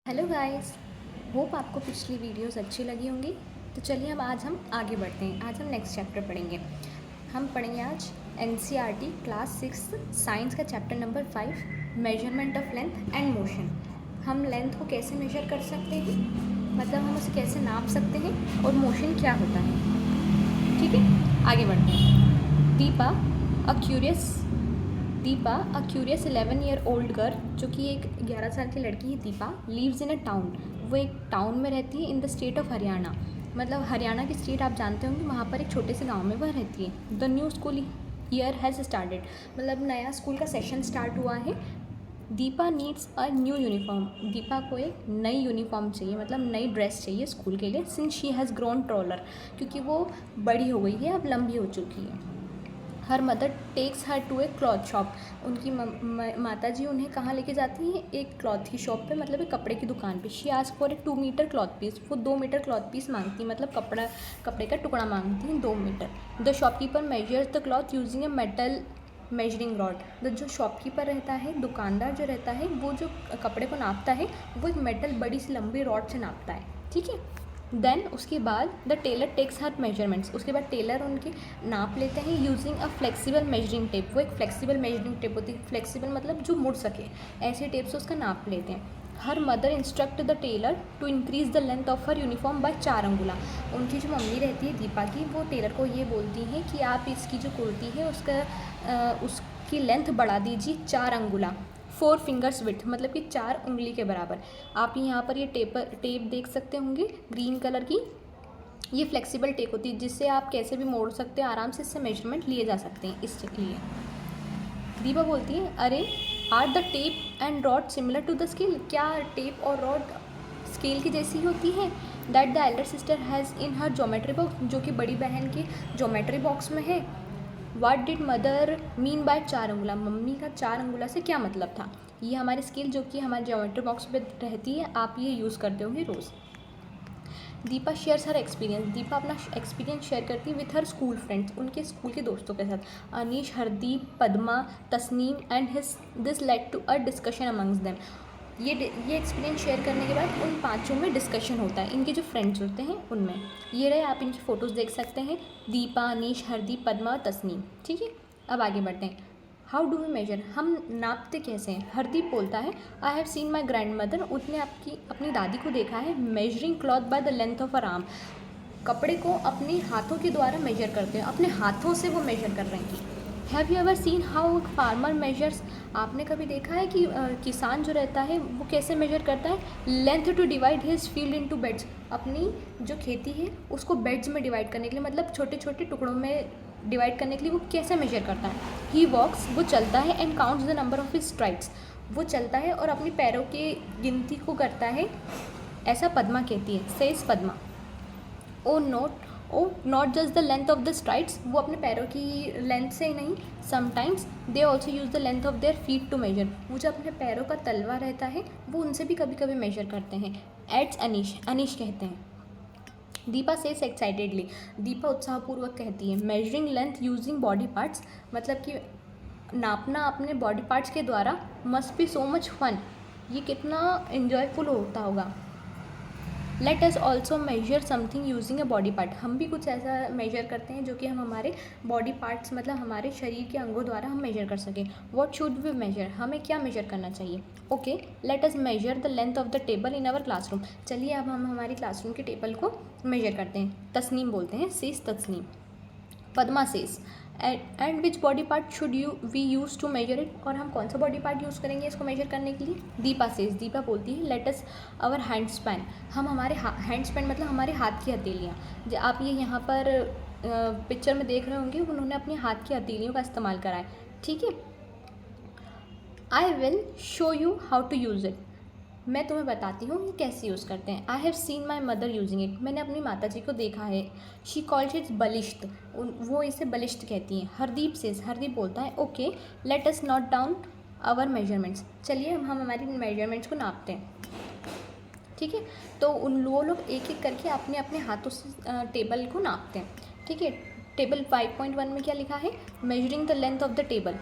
Hello guys, hope आपको पिछली videos अच्छी लगी होंगी। तो चलिए अब आज हम आगे बढ़ते हैं। आज हम नेक्स्ट चैप्टर पढ़ेंगे। हम पढ़ेंगे आज एनसीईआरटी क्लास 6 साइंस का chapter number 5 measurement of length and motion. हम लेंथ को कैसे मेजर कर सकते हैं, मतलब हम उसे कैसे नाप सकते हैं, और मोशन क्या होता है। ठीक है, आगे बढ़ते हैं। Deepa a curious 11-year-old girl, जो कि एक 11 साल की लड़की है दीपा, लीव्स इन अ टाउन। वो एक टाउन में रहती है in the state of Haryana. मतलब हरियाणा की स्टेट आप जानते होंगे, वहाँ पर एक छोटे से गांव में वह रहती है। The new school year has started, मतलब नया स्कूल का सेशन स्टार्ट हुआ है। Deepa needs a new uniform. Deepa को एक नई यूनिफॉर्म चाहिए, मतलब नई ड्रेस चाहिए स्कूल के लिए। Since she has grown taller, क्योंकि वो बड़ी हो गई है, अब लंबी हो चुकी है। Her mother takes her to a cloth shop. उनकी माता जी उन्हें कहाँ लेके जाती हैं, एक क्लॉथ की शॉप पे, मतलब एक कपड़े की दुकान पे। She ask for a 2 metre cloth piece. वो 2 मीटर क्लॉथ पीस मांगती, मतलब कपड़े का टुकड़ा मांगती हैं 2 metre. The shopkeeper measures the cloth using a metal measuring rod. जो शॉपकीपर रहता है, दुकानदार जो रहता है, वो जो कपड़े को नापता है, वो एक मेटल बड़ी सी लंबी रॉड से नापता है। ठीक है। देन उसके बाद the tailor takes her measurements. उसके बाद टेलर उनके नाप लेते हैं using a flexible measuring tape. वो एक फ्लेक्सिबल मेजरिंग टेप होती है, फ्लेक्सिबल मतलब जो मुड़ सके, ऐसे टेप से उसका नाप लेते हैं। Her mother instruct the tailor to increase the length of her uniform by 4 अंगुला। उनकी जो मम्मी रहती है दीपा की, वो टेलर को ये बोलती हैं कि आप इसकी जो कुर्ती है उसकी लेंथ बढ़ा दीजिए 4 अंगुला। 4 फिंगर्स विथ, मतलब कि 4 उंगली के बराबर। आप यहाँ पर ये टेप देख सकते होंगे ग्रीन कलर की। ये फ्लेक्सिबल टेप होती है, जिससे आप कैसे भी मोड़ सकते हैं, आराम से इससे मेजरमेंट लिए जा सकते हैं। इसके लिए दीपा बोलती है, अरे are the tape and rod similar to the scale. क्या टेप और रॉड स्केल की जैसी ही होती है। That the elder sister has in her geometry box, जो कि बड़ी बहन के ज्योमेट्री बॉक्स में है। What did mother mean by 4 angula. Mummy का 4 अंगुला से क्या मतलब था। ये हमारी स्केल जो कि हमारे ज्योमेट्री बॉक्स पे रहती है, आप ये यूज़ करते होंगे रोज़। Deepa shares her experience. Deepa अपना एक्सपीरियंस शेयर करती है विथ हर स्कूल फ्रेंड्स, उनके स्कूल के दोस्तों के साथ। Anish, Hardeep, Padma, Tasneem and this led to a discussion amongst them. ये एक्सपीरियंस शेयर करने के बाद उन पांचों में डिस्कशन होता है, इनके जो फ्रेंड्स होते हैं उनमें। ये रहे, आप इनकी फ़ोटोज़ देख सकते हैं, दीपा, अनीश, हरदीप, पद्मा और तस्नीम। ठीक है, अब आगे बढ़ते हैं। हाउ डू वी मेजर, हम नापते कैसे हैं। हरदीप बोलता है, I have seen my grandmother. उसने अपनी दादी को देखा है measuring cloth by the length of her arm. कपड़े को अपने हाथों के द्वारा मेजर करते हैं, अपने हाथों से वो मेजर कर रहे हैं। Have you ever seen how farmer measures. आपने कभी देखा है कि किसान जो रहता है वो कैसे मेजर करता है। Length to divide his field into beds. अपनी जो खेती है उसको बेड्स में डिवाइड करने के लिए, मतलब छोटे छोटे टुकड़ों में डिवाइड करने के लिए वो कैसे मेजर करता है। ही वॉक्स, वो चलता है, and counts the number of his strides. वो चलता है और अपनी पैरों की गिनती को करता है। ऐसा पद्मा कहती है, says Padma. Oh not just the length of the strides. वो अपने पैरों की लेंथ से ही नहीं, sometimes they also use the length of their feet to measure. वो जो अपने पैरों का तलवा रहता है, वो उनसे भी कभी कभी मेजर करते हैं। एड्स अनीश, अनीश कहते हैं। दीपा सेज एक्साइटेडली, दीपा उत्साहपूर्वक कहती है, measuring length using body parts, मतलब कि नापना अपने बॉडी पार्ट्स के द्वारा, must be so much fun. ये कितना इन्जॉयफुल होता होगा। Let us also measure something using a body part. हम भी कुछ ऐसा मेजर करते हैं जो कि हम हमारे बॉडी पार्ट्स, मतलब हमारे शरीर के अंगों द्वारा हम मेजर कर सकें। वॉट शुड वी मेजर, हमें क्या मेजर करना चाहिए। Okay, let us measure the length of the table in our classroom. चलिए अब हम हमारी क्लासरूम के टेबल को मेजर करते हैं। तस्नीम बोलते हैं, says Tasneem. Padma says, and which body part should we use to measure it. और हम कौन सा बॉडी पार्ट यूज़ करेंगे इसको मेजर करने के लिए। दीपा सेज, दीपा बोलती है, let us our hand span. हम हमारे हैंड स्पैन मतलब हमारे हाथ की हथेलियाँ। आप ये यहाँ पर पिक्चर में देख रहे होंगे, उन्होंने अपने हाथ की हथेलियों का इस्तेमाल करा है। ठीक है, I will show you how to use it. मैं तुम्हें बताती हूँ कि कैसे यूज़ करते हैं। I have seen my mother using it. मैंने अपनी माता जी को देखा है। शी कॉल्स इट बलिश्त, वो इसे बलिश्त कहती हैं। हरदीप से, हरदीप बोलता है, okay let us note down our measurements. चलिए हम हमारी मेजरमेंट्स को नापते हैं। ठीक है, तो वो लोग एक एक करके अपने अपने हाथों से टेबल को नापते हैं। ठीक है, टेबल 5.1 में क्या लिखा है, measuring the length of the table,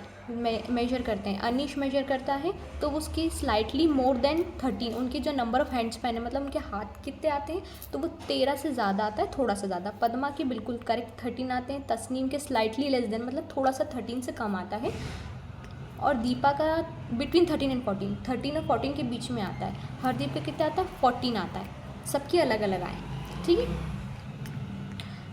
measure करते हैं। अनीश मेजर करता है तो उसकी स्लाइटली मोर देन 13, उनकी जो नंबर ऑफ हैंड स्पैन है, मतलब उनके हाथ कितने आते हैं, तो वो 13 से ज़्यादा आता है, थोड़ा सा ज़्यादा। पद्मा के बिल्कुल करेक्ट 13 आते हैं। तस्नीम के स्लाइटली लेस देन, मतलब थोड़ा सा 13 से कम आता है। और दीपा का बिटवीन 13 एंड 14, 13 और 14 के बीच में आता है। हरदीप का कितना आता है, 14 आता है। सबकी अलग अलग आए, ठीक है।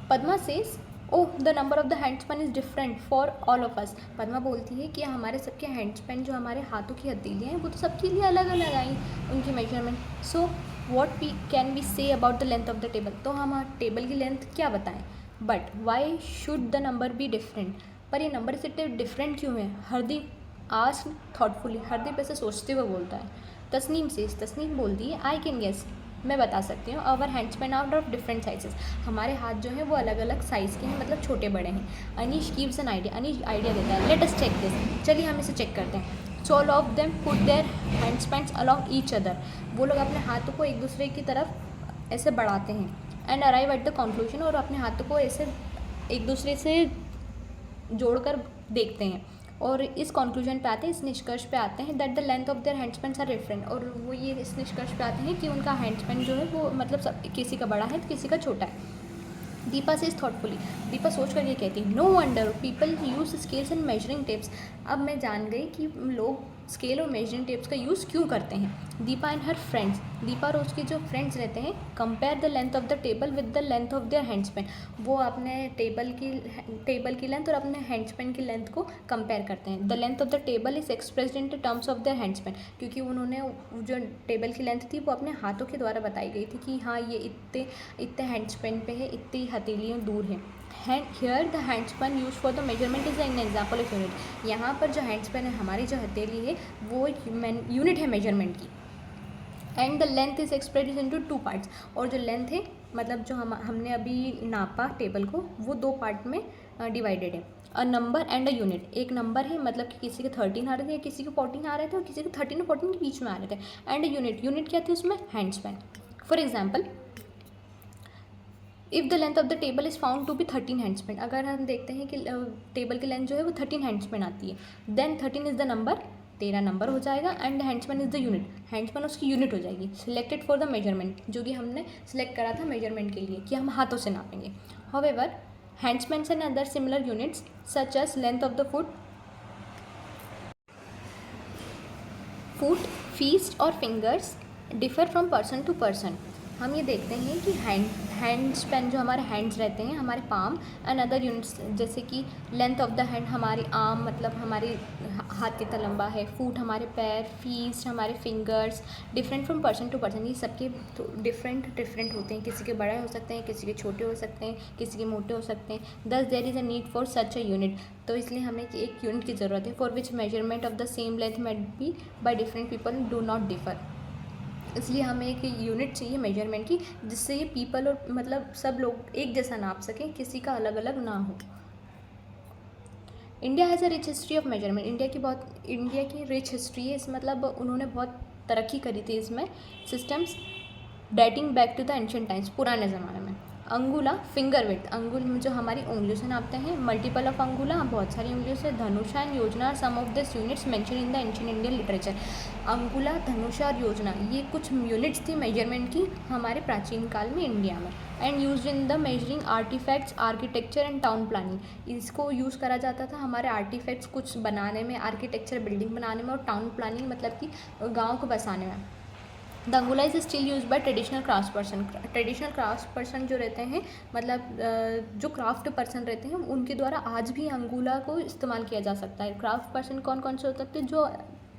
Padma says oh the number of the hand span is different for all of us. Padma बोलती है कि हमारे सबके हैंड स्पैन, जो हमारे हाथों की हथेलियाँ हैं, वो तो सबके लिए अलग अलग आई उनकी measurement. So what we can we say about the length of the table, तो हम टेबल की लेंथ क्या बताएं। But why should the number be different, पर ये नंबर से डिफरेंट क्यों है। हरदीप आस्क्ड थॉटफुली, हरदीप ऐसे सोचते हुए बोलता है। तस्नीम सेज, तस्नीम बोलती है आई कैन गेस, मैं बता सकती हूँ। Our hand span out of different sizes, हमारे हाथ जो हैं वो अलग अलग साइज़ के हैं, मतलब छोटे बड़े हैं। Anish gives an idea, Anish idea देता है। लेट अस चेक दिस, चलिए हम इसे चेक करते हैं। So all of them put there hand spans along each other, वो लोग अपने हाथों को एक दूसरे की तरफ ऐसे बढ़ाते हैं। And arrive at the conclusion, और अपने हाथों को ऐसे एक दूसरे से जोड़कर देखते हैं और इस कंक्लूजन पे आते हैं, इस निष्कर्ष पे आते हैं that the length of their hand spans are different, और वो ये इस निष्कर्ष पे आते हैं कि उनका हैंड स्पैन जो है वो मतलब सब किसी का बड़ा है तो किसी का छोटा है। दीपा से थॉटफुली, दीपा सोच कर ये कहती है no wonder people use scales and measuring tapes, अब मैं जान गई कि लोग स्केल और मेजरिंग टेप्स का यूज़ क्यों करते हैं। Deepa and her friends, Deepa और उसके जो फ्रेंड्स रहते हैं, compare the length of the table with the length of their hand span, वो अपने टेबल की लेंथ और अपने हैंड स्पैन की लेंथ को कंपेयर करते हैं। The length of the table is expressed in terms of their hand span, क्योंकि उन्होंने जो टेबल की लेंथ थी वो अपने हाथों के द्वारा बताई गई थी कि हाँ ये इतने इतने हैंड स्पैन पे है, इतनी हथेलियों दूर है। Here the hand span use for the measurement is an example of unit, यहाँ पर जो हैंड स्पैन है, हमारी जो हथेली है वो यूनिट है मेजरमेंट की। And the length is expressed into 2 parts, और जो लेंथ है मतलब जो हमने अभी नापा टेबल को, वो 2 पार्ट में डिवाइडेड है। A number and a unit, एक नंबर है मतलब कि किसी के 13 आ रहे थे, किसी के 14 आ रहे थे और किसी के 13 और 14 के बीच में आ रहे थे। एंड यूनिट, यूनिट क्या थी उसमें, hand span. For example if the length of the table is found to be 13 hand span, अगर हम देखते हैं कि टेबल की लेंथ जो है वो 13 हैंड स्पैन आती है, then 13 is the number, 13 number हो जाएगा। And hand span is the unit, hand span उसकी यूनिट हो जाएगी। सिलेक्टेड फॉर द मेजरमेंट, जो कि हमने सिलेक्ट करा था मेजरमेंट के लिए कि हम हाथों से नापेंगे। However hand spans and other similar units such as length of the foot, fist और fingers differ from person to person. हम ये देखते हैं कि हैंड स्पैन जो हमारे हैंड्स रहते हैं, हमारे पाम एंड अदर यूनिट्स, जैसे कि लेंथ ऑफ द हैंड हमारी आर्म मतलब हमारे हाथ कितना लंबा है, फूट हमारे पैर, फीस्ट हमारे fingers, different from person to person, ये सबके डिफरेंट होते हैं। किसी के बड़े हो सकते हैं, किसी के छोटे हो सकते हैं, किसी के मोटे हो सकते हैं। Thus there is a need for such a unit, तो इसलिए हमें एक यूनिट की ज़रूरत है। For which measurement of the same length made be by different people do not differ, इसलिए हमें एक यूनिट चाहिए मेजरमेंट की, जिससे ये पीपल और मतलब सब लोग एक जैसा नाप सकें, किसी का अलग अलग ना हो। India has a rich history of measurement, India की रिच हिस्ट्री है, इस मतलब उन्होंने बहुत तरक्की करी थी इसमें systems dating back to the ancient times, पुराने ज़माने में। अंगुला फिंगर विड्थ, अंगुल जो हमारी उंगलियों से नापते हैं, मल्टीपल ऑफ अंगुला बहुत सारी उंगलियों से। Dhanusha and yojana some of this units mention in the ancient Indian literature, angula dhanusha और योजना ये कुछ यूनिट्स थी मेजरमेंट की हमारे प्राचीन काल में इंडिया में। And use in the measuring artifacts architecture and town planning, इसको यूज़ करा जाता था हमारे आर्टिफैक्ट्स कुछ बनाने में, आर्किटेक्चर बिल्डिंग बनाने में, और टाउन प्लानिंग मतलब कि गाँव को बसाने में। The angula is still use by traditional craft person, traditional craft person जो रहते हैं मतलब जो क्राफ्ट पर्सन रहते हैं उनके द्वारा आज भी अंगुला को इस्तेमाल किया जा सकता है। क्राफ्ट पर्सन कौन कौन से हो सकते हैं, जो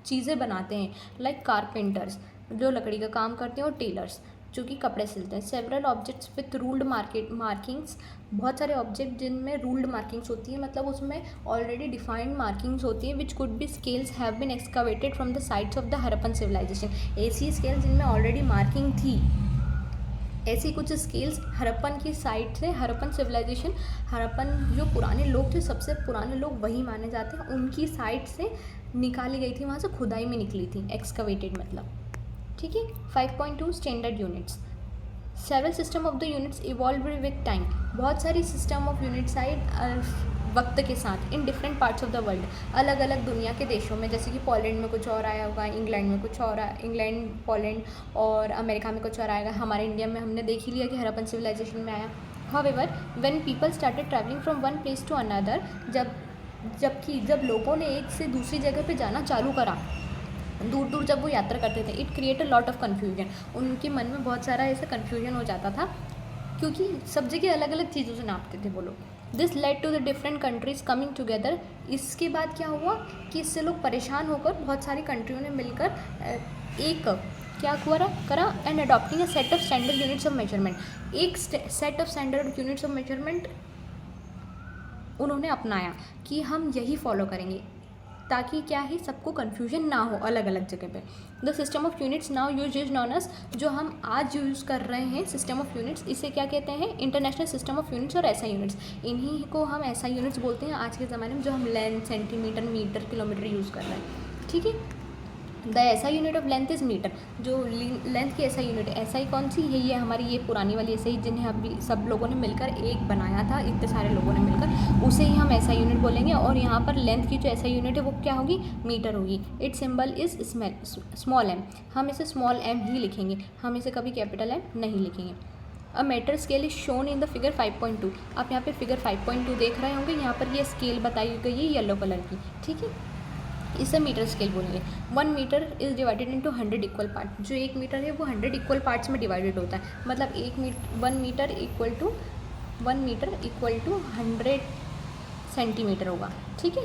चीज़ें बनाते हैं, लाइक कारपेंटर्स जो लकड़ी का काम करते हैं, और टेलर्स जो कि कपड़े सिलते हैं। Several objects with ruled markings, बहुत सारे ऑब्जेक्ट जिनमें रूल्ड मार्किंग्स होती है, मतलब उसमें ऑलरेडी डिफाइंड मार्किंग्स होती है, which could be scales have been excavated from the sites of the Harappan civilisation, ऐसी स्केल जिनमें ऑलरेडी मार्किंग थी, ऐसी कुछ स्केल्स हरप्पन की साइट से, हरप्पन सिविलाइजेशन, हरप्पन जो पुराने लोग थे, सबसे पुराने लोग वही माने जाते हैं, उनकी साइट से निकाली गई थी, वहाँ से खुदाई में निकली थी, एक्सकवेटेड मतलब, ठीक है। 5.2 standard units, several system of the units evolve with time, बहुत सारी सिस्टम ऑफ यूनिट्स आई वक्त के साथ in different parts of the world, अलग अलग दुनिया के देशों में, जैसे कि पोलैंड में कुछ और आया होगा, इंग्लैंड में कुछ और इंग्लैंड, पोलैंड और अमेरिका में कुछ और आएगा। हमारे इंडिया में हमने देख ही लिया कि हड़प्पन सिविलाइजेशन में आया। However, when people started traveling from one place to another, जब लोगों ने एक से दूसरी जगह पे जाना चालू करा, दूर दूर जब वो यात्रा करते थे, it create a lot of confusion, उनके मन में बहुत सारा ऐसा कन्फ्यूजन हो जाता था, क्योंकि सब जगह अलग अलग चीज़ों से नापते थे वो लोग। This led to the different countries coming together. इसके बाद क्या हुआ कि इससे लोग परेशान होकर बहुत सारी कंट्रियों ने मिलकर एक क्या करा and adopting a set of standard units of measurement, एक set of standard units of measurement उन्होंने अपनाया कि हम यही फॉलो करेंगे, ताकि क्या है सबको कन्फ्यूजन ना हो अलग अलग जगह पे। The system of units now use is known as, जो हम आज यूज़ कर रहे हैं सिस्टम ऑफ यूनिट्स, इसे क्या कहते हैं, इंटरनेशनल सिस्टम ऑफ यूनिट्स और एसआई यूनिट्स। इन्हीं को हम एसआई यूनिट्स बोलते हैं आज के ज़माने में, जो हम length, centimetre, metre, kilometre use कर रहे हैं। ठीक है। The SI unit of length is metre, जो लेंथ की एसआई यूनिट है। एसआई कौन सी है, ये हमारी ये पुरानी वाली एसआई जिन्हें अभी सब लोगों ने मिलकर एक बनाया था, इतने सारे लोगों ने मिलकर, उसे ही हम एसआई यूनिट बोलेंगे। और यहाँ पर लेंथ की जो एसआई यूनिट है वो क्या होगी, मीटर होगी। It symbol is small m, हम इसे स्मॉल एम ही लिखेंगे, हम इसे कभी कैपिटल एम नहीं लिखेंगे। A metre scale is shown in the figure 5.2। आप यहाँ पे फिगर 5.2 देख रहे होंगे, यहाँ पर ये स्केल बताई गई है येलो कलर की। ठीक है, इसे मीटर स्केल बोलेंगे। 1 metre is divided into 100 equal part, जो 1 मीटर है वो 100 इक्वल पार्ट्स में डिवाइडेड होता है, मतलब 1 मीटर इक्वल टू 100 सेंटीमीटर होगा। ठीक है।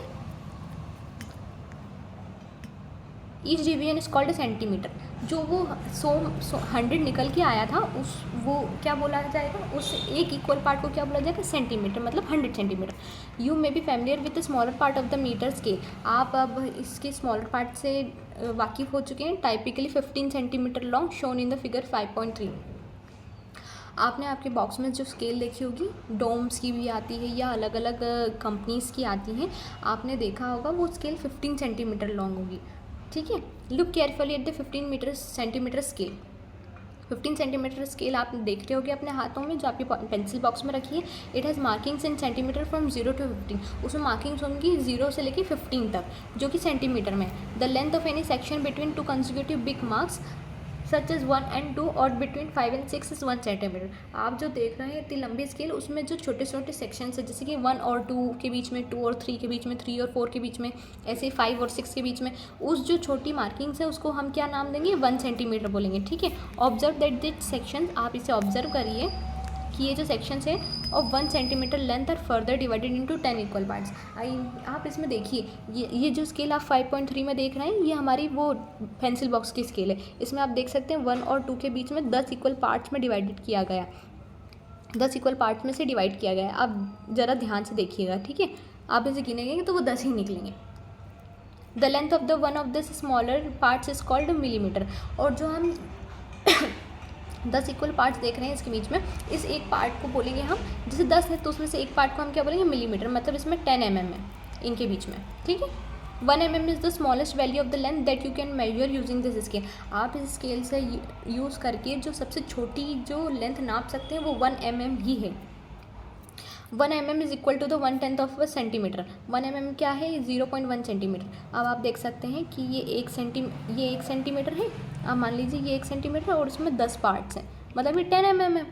Each division is called centimetre, जो वो 100 निकल के आया था वो क्या बोला जाएगा, उस एक इक्वल पार्ट को क्या बोला जाएगा, सेंटीमीटर, मतलब 100 centimetre. You may be familiar with the smaller part of the metre scale, आप अब इसके स्मॉलर पार्ट से वाकिफ़ हो चुके हैं। Typically 15 centimetre long, shown in the figure 5.3। आपने आपके बॉक्स में जो स्केल देखी होगी, डोम्स की भी आती है या अलग अलग कंपनीज़ की आती हैं, आपने देखा होगा वो स्केल 15 सेंटीमीटर लॉन्ग होगी। ठीक है। Look carefully at the 15 centimetre scale. 15 centimetre scale आप देख रहे होगे अपने हाथों में, जो आपकी पेंसिल बॉक्स में रखी है। It has markings in centimetre from 0 to 15, उसमें मार्किंग्स होंगी 0 से लेके 15 तक, जो कि सेंटीमीटर में। The length of any section between 2 consecutive big marks such as 1 and 2 और बिटवीन 5 and 6 इज़ 1 सेंटीमीटर। आप जो देख रहे हैं इतनी लंबी स्केल, उसमें जो छोटे छोटे सेक्शंस है, जैसे कि 1 और 2 के बीच में, 2 और 3 के बीच में, 3 और 4 के बीच में, ऐसे 5 और 6 के बीच में, उस जो छोटी मार्किंग्स है उसको हम क्या नाम देंगे, 1 सेंटीमीटर बोलेंगे। ठीक है। ऑब्जर्व दैट दिस सेक्शन, आप इसे ऑब्जर्व करिए कि ये जो सेक्शंस है of 1 centimetre length are further divided into 10 equal parts. आप इसमें देखिए, ये जो स्केल आप 5.3 में देख रहे हैं, ये हमारी वो पेंसिल बॉक्स की स्केल है। इसमें आप देख सकते हैं 1 और 2 के बीच में 10 इक्वल पार्ट्स में डिवाइडेड किया गया, 10 इक्वल पार्ट्स में से डिवाइड किया गया है। आप ज़रा ध्यान से देखिएगा। ठीक है। आप इसे गिनेंगे तो वो 10 ही निकलेंगे। The length of the one of this smaller parts is called millimetre. और जो हम 10 इक्वल पार्ट्स देख रहे हैं इसके बीच में, इस एक पार्ट को बोलेंगे हम, जैसे 10 है तो उसमें से एक पार्ट को हम क्या बोलेंगे, मिलीमीटर, मतलब इसमें 10 mm है इनके बीच में। ठीक है। 1 mm is the smallest value of the length that you can measure using this scale. आप इस स्केल से यूज़ करके जो सबसे छोटी जो लेंथ नाप सकते हैं वो 1 mm ही है। 1 mm is equal to the 1/10 of a centimetre. 1 mm क्या है, 0.1 सेंटीमीटर। अब आप देख सकते हैं कि ये 1 सेंटीमीटर है। अब मान लीजिए ये 1 सेंटीमीटर और उसमें 10 पार्ट्स हैं, मतलब ये 10 mm है।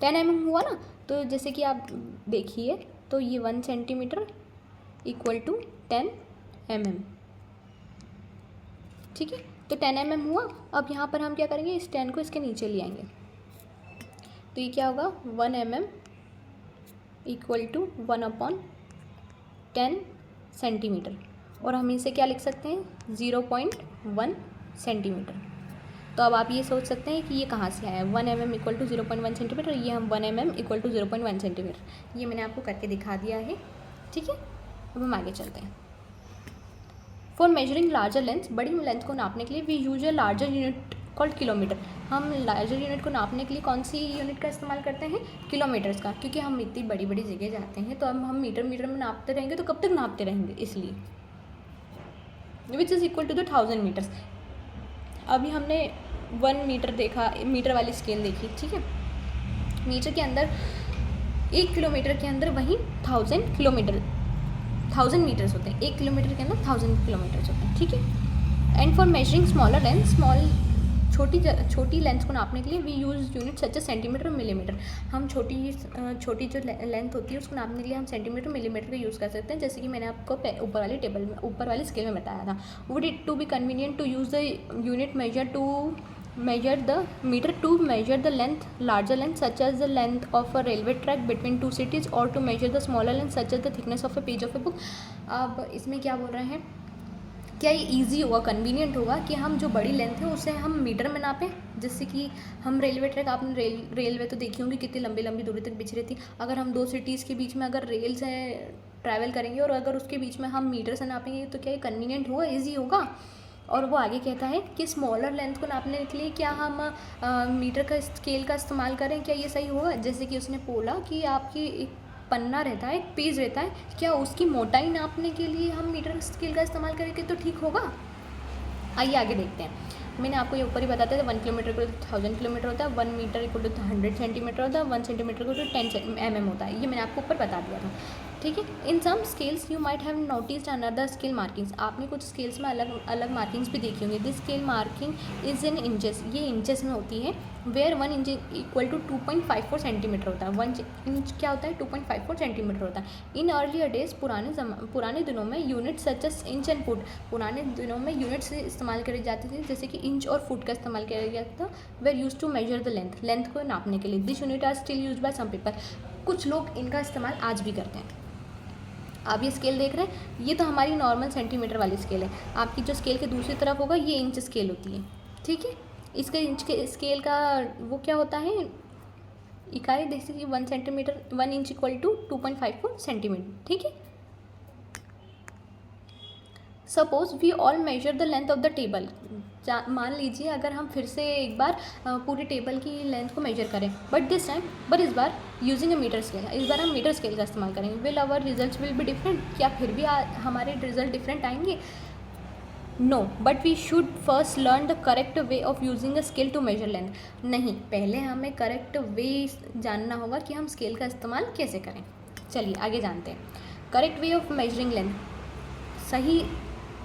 10 mm हुआ ना, तो जैसे कि आप देखिए तो ये 1 सेंटीमीटर इक्वल टू 10 mm। ठीक है। तो 10 mm हुआ। अब यहाँ पर हम क्या करेंगे, इस 10 को इसके नीचे ले आएंगे, तो ये क्या होगा, 1 mm इक्वल टू 1/10 सेंटीमीटर। और हम इसे क्या लिख सकते हैं, 0.1 सेंटीमीटर। तो अब आप ये सोच सकते हैं कि ये कहाँ से आया, 1 mm इक्वल टू 0.1 सेंटीमीटर, ये हम 1 mm इक्वल टू 0.1 सेंटीमीटर, ये मैंने आपको करके दिखा दिया है। ठीक है। अब हम आगे चलते हैं। फॉर मेजरिंग लार्जर लेंथ, बड़ी लेंथ को नापने के लिए we use a larger unit called kilometre. हम लार्जर यूनिट को नापने के लिए कौन सी यूनिट का इस्तेमाल करते हैं, किलोमीटर्स का, क्योंकि हम इतनी बड़ी बड़ी जगह जाते हैं तो अब हम मीटर में नापते रहेंगे तो कब तक नापते रहेंगे, इसलिए which is equal to the 1000 metres. अभी हमने 1 मीटर देखा, मीटर वाली स्केल देखी, ठीक है। मीटर के अंदर 1 किलोमीटर के अंदर वहीं 1000 मीटर्स होते हैं। 1 किलोमीटर के अंदर 1000 किलोमीटर्स होते हैं, ठीक है। And for measuring smaller length, छोटी लेंथ को नापने के लिए we use unit such a centimetre और मिलीमीटर। हम छोटी जो लेंथ होती है उसको नापने के लिए हम सेंटीमीटर मिलीमीटर का यूज़ कर सकते हैं, जैसे कि मैंने आपको ऊपर वाली स्केल में बताया था। Would it to be convenient to use the unit measure the length, larger length such as the length of a railway track between two cities, or to measure the smaller length such as the thickness of a page of a book। अब इसमें क्या बोल रहे हैं, क्या ये easy होगा, convenient होगा कि हम जो बड़ी लेंथ है उसे हम मीटर में नापें। जैसे कि हम रेलवे ट्रैक, आपने रेलवे तो देखी होंगी कितनी लंबी लंबी दूरी तक बिछ रहती। अगर हम 2 सिटीज़ के बीच में अगर रेल से ट्रैवल करेंगे और अगर उसके बीच में हम मीटर से नापेंगे तो क्या ये कन्वीनियंट होगा, ईजी होगा। और वो आगे कहता है कि स्मॉलर लेंथ को नापने के लिए क्या हम मीटर का स्केल का इस्तेमाल करें, क्या ये सही होगा। जैसे कि उसने बोला कि आपकी एक पन्ना रहता है, एक पेज रहता है, क्या उसकी मोटाई नापने के लिए हम मीटर स्केल का इस्तेमाल करेंगे तो ठीक होगा। आइए आगे देखते हैं। मैंने आपको ये ऊपर ही बताते थे 1 किलोमीटर को 1000 किलोमीटर होता है, 1 मीटर इक्वल टू 100 सेंटीमीटर होता है, 1 सेंटीमीटर को 10 mm होता है। ये मैंने आपको ऊपर बता दिया था, ठीक है। In some scales you might have noticed another scale markings. आपने कुछ स्केल्स में अलग अलग मार्किंग्स भी देखी होंगी। This scale marking is in inches, ये इंचेस में होती है। Where 1 inch equal to 2.54 centimetre होता है। 1 इंच क्या होता है, 2.54 सेंटीमीटर होता है। इन अर्लियर डेज, पुराने दिनों में unit such as inch and foot, पुराने दिनों में यूनिट्स इस्तेमाल करी जाती थी, जैसे कि इंच और फुट का इस्तेमाल किया जाता था। Where use to measure the length को नापने के लिए। This unit are still use by some people, कुछ लोग इनका इस्तेमाल आज भी करते हैं। आप ये स्केल देख रहे हैं, ये तो हमारी नॉर्मल सेंटीमीटर वाली स्केल है। आपकी जो स्केल के दूसरी तरफ होगा ये इंच स्केल होती है, ठीक है। इसके इंच के स्केल का वो क्या होता है, इकाई, जैसे कि 1 centimetre 1 inch equal to 2.54 centimetre, ठीक है। Suppose we all measure the length of the table. मान लीजिए अगर हम फिर से एक बार पूरी टेबल की लेंथ को मेजर करें, बट इस बार यूजिंग अ मीटर स्केल, इस बार हम मीटर स्केल का इस्तेमाल करेंगे। Will our result will be different, क्या फिर भी हमारे रिजल्ट डिफरेंट आएंगे। No, but we should first learn the correct way of using a scale to measure length. नहीं, पहले हमें करेक्ट वे जानना होगा कि हम स्केल का इस्तेमाल कैसे करें। चलिए आगे जानते हैं। Correct way of measuring length, सही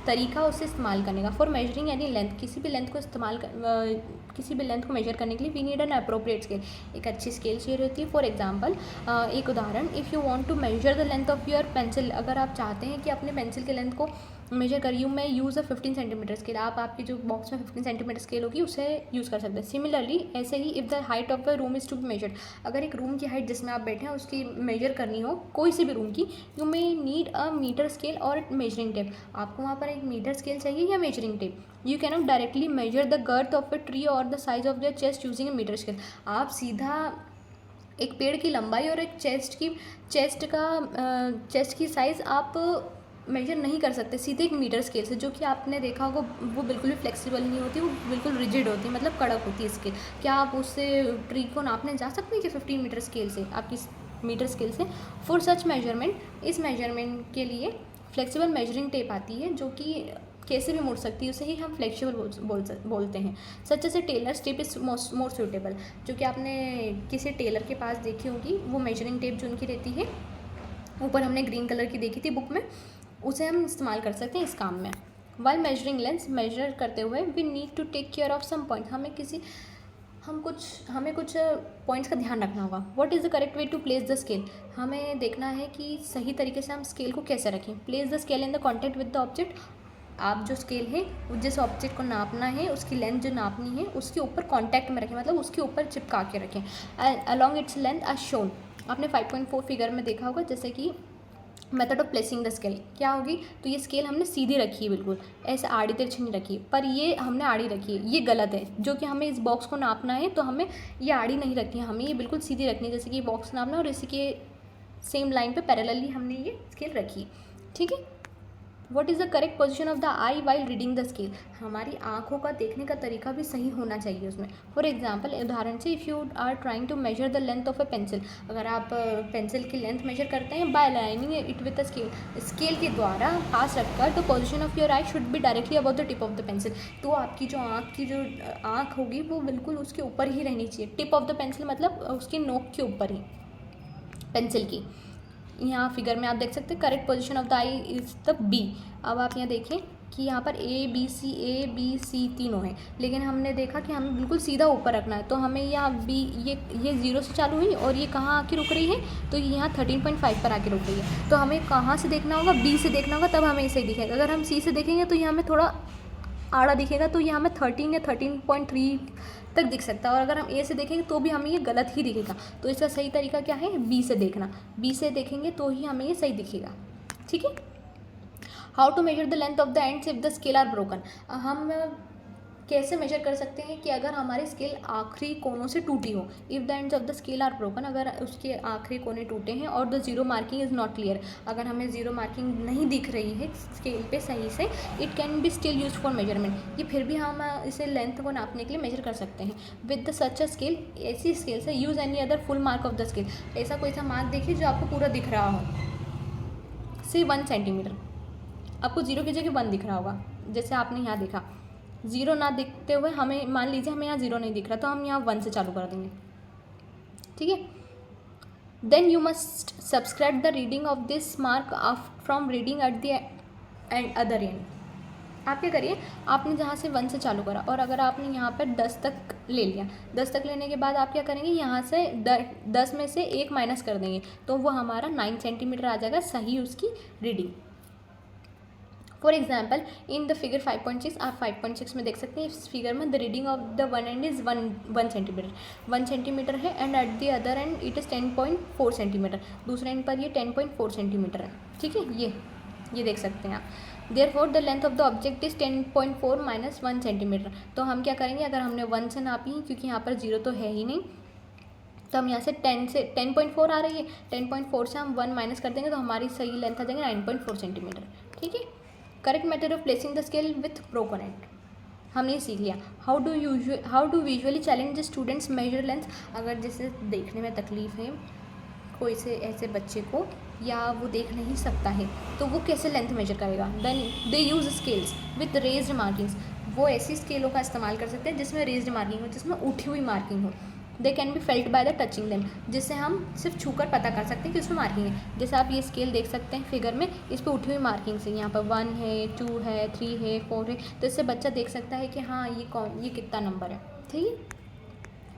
तरीका उसे इस्तेमाल करने का। फॉर मेजरिंग यानी लेंथ, किसी भी लेंथ को मेजर करने के लिए we need an appropriate scale, एक अच्छी स्केल चाहिए होती है। फॉर एग्जांपल, एक उदाहरण, if you want to measure the length of your pencil, अगर आप चाहते हैं कि अपने पेंसिल के लेंथ को मेजर करिए, मैं यूज़ अ 15 सेंटीमीटर स्केल, आप आपकी जो बॉक्स में 15 सेंटीमीटर स्केल होगी उसे यूज़ कर सकते हैं। सिमिलरली ऐसे ही if the height of the room is to be measured, अगर एक रूम की हाइट जिसमें आप बैठे हैं उसकी मेजर करनी हो, कोई से भी रूम की, you may need a metre scale और मेजरिंग टेप। आपको वहाँ पर एक मीटर स्केल चाहिए या measuring tape. You can not directly measure the girth of a tree और the size of the chest using a metre scale. आप सीधा एक पेड़ की लंबाई और एक चेस्ट की साइज़ आप मेजर नहीं कर सकते सीधे एक मीटर स्केल से, जो कि आपने देखा होगा वो बिल्कुल भी फ्लेक्सिबल नहीं होती, वो बिल्कुल रिजिड होती है, मतलब कड़क होती है स्केल। क्या आप उससे ट्री को नापने जा सकते हैं कि 15 मीटर स्केल से, आपकी मीटर स्केल से। फॉर सच मेजरमेंट, इस मेजरमेंट के लिए फ्लेक्सिबल मेजरिंग टेप आती है जो कि कैसे भी मुड़ सकती है, उसे ही हम फ्लेक्सिबल बोलते हैं। Such as a tailor's tape is more suitable, जो कि आपने किसी टेलर के पास देखी होगी, वो मेजरिंग टेप जो उनकी रहती है, ऊपर हमने ग्रीन कलर की देखी थी बुक में, उसे हम इस्तेमाल कर सकते हैं इस काम में। वाइल मेजरिंग लेंथ, मेजर करते हुए we need to take care of some point, हमें कुछ पॉइंट्स का ध्यान रखना होगा। What is the correct way to place the scale, हमें देखना है कि सही तरीके से हम स्केल को कैसे रखें। Place the scale in the contact with the object, आप जो स्केल है जिस ऑब्जेक्ट को नापना है उसकी लेंथ जो नापनी है उसके ऊपर कांटेक्ट में रखें, मतलब उसके ऊपर चिपका के रखें। Along its length as shown, आपने 5.4 फिगर में देखा होगा, जैसे कि method of placing the scale क्या होगी। तो ये स्केल हमने सीधी रखी है, बिल्कुल ऐसे आड़ी तिरछी नहीं रखी, पर ये हमने आड़ी रखी है, ये गलत है। जो कि हमें इस बॉक्स को नापना है तो हमें ये आड़ी नहीं रखनी है, हमें ये बिल्कुल सीधी रखनी है, जैसे कि बॉक्स नापना और इसी के सेम लाइन पे पैरेलली हमने ये स्केल रखी, ठीक है। What is the correct position of the I while reading the scale, हमारी आँखों का देखने का तरीका भी सही होना चाहिए उसमें। फॉर एग्जाम्पल, उदाहरण से, if you are trying to measure the length of a pencil, अगर आप पेंसिल की लेंथ मेजर करते हैं by lining it with the scale, scale के द्वारा पास रखकर, तो position of your eye should be directly about the tip of the pencil, तो आपकी जो आँख होगी वो बिल्कुल उसके ऊपर ही रहनी चाहिए। टिप ऑफ द पेंसिल मतलब उसकी नोक के ऊपर ही पेंसिल की। यहाँ फिगर में आप देख सकते हैं correct position of the eye is the B. अब आप यहाँ देखें कि यहाँ पर ए बी सी तीनों हैं, लेकिन हमने देखा कि हमें बिल्कुल सीधा ऊपर रखना है, तो हमें यहाँ बी ये 0 से चालू हुई और ये कहाँ आके रुक रही है, तो ये यहाँ 13.5 पर आके रुक रही है। तो हमें कहाँ से देखना होगा, बी से देखना होगा, तब हमें इसे दिखेगा। अगर हम सी से देखेंगे तो ये हमें थोड़ा आड़ा दिखेगा, तो ये हमें 13 या 13.3 तक दिख सकता है। और अगर हम ए से देखेंगे तो भी हमें ये गलत ही दिखेगा। तो इसका सही तरीका क्या है, बी से देखना, बी से देखेंगे तो ही हमें ये सही दिखेगा। ठीक है। How to measure the length of the ends if the scale are broken, हम कैसे मेजर कर सकते हैं कि अगर हमारी स्केल आखिरी कोनों से टूटी हो, if the ends of the scale are broken, अगर उसके आखिरी कोने टूटे हैं, और the zero marking is not clear, अगर हमें जीरो मार्किंग नहीं दिख रही है स्केल पे सही से, it can be still use for measurement, ये फिर भी हम इसे लेंथ को नापने के लिए मेजर कर सकते हैं। With the such a scale, ऐसी स्केल से use any other full mark of the scale, ऐसा कोई सा मार्क देखिए जो आपको पूरा दिख रहा हो, से 1 सेंटीमीटर, आपको जीरो की जगह 1 दिख रहा होगा, जैसे आपने यहाँ देखा। ज़ीरो ना दिखते हुए हमें, मान लीजिए हमें यहाँ ज़ीरो नहीं दिख रहा, तो हम यहाँ 1 से चालू कर देंगे। ठीक है। Then you must subscribe the reading of this mark from reading at the end other end. आप क्या करिए, आपने जहाँ से 1 से चालू करा, और अगर आपने यहाँ पर 10 तक ले लिया, 10 तक लेने के बाद आप क्या करेंगे, यहाँ से 10 में से 1 माइनस कर देंगे, तो वो हमारा 9 सेंटीमीटर आ जाएगा सही उसकी reading. For example, in the figure 5.6, आप 5.6 में देख सकते हैं, इस फिगर में the reading of the one end is 1 centimetre, 1 centimetre है, and at the other end it is 10.4 centimetre, दूसरे एंड पर ये 10.4 सेंटीमीटर है। ठीक है, ये देख सकते हैं आप। Therefore the length of the object is 10.4 minus 1 centimetre. तो हम क्या करेंगे, अगर हमने 1 से नापी, क्योंकि यहाँ पर 0 तो है ही नहीं, तो हम यहाँ से 10.4 आ रही है, 10.4 से हम 1 माइनस कर देंगे, तो हमारी सही लेंथ आ जाएगी 9.4 सेंटीमीटर। ठीक है। Correct method of placing the scale with broken and, हमने सीख लिया। How do visually challenge the students major length, अगर जैसे देखने में तकलीफ है कोई से ऐसे बच्चे को, या वो देख नहीं सकता है, तो वो कैसे लेंथ मेजर करेगा। Then they use scales with raised markings, वो ऐसी स्केलों का इस्तेमाल कर सकते हैं जिसमें रेज्ड मार्किंग हो, जिसमें उठी हुई मार्किंग हो। They can be felt by the touching them, जिससे हम सिर्फ छूकर पता कर सकते हैं कि उसमें मार्किंग है। जैसे आप ये स्केल देख सकते हैं फिगर में, इस पर उठी हुई मार्किंग से यहाँ पर 1 है, 2 है, 3 है, 4 है, तो इससे बच्चा देख सकता है कि हाँ ये कितना नंबर है। ठीक है,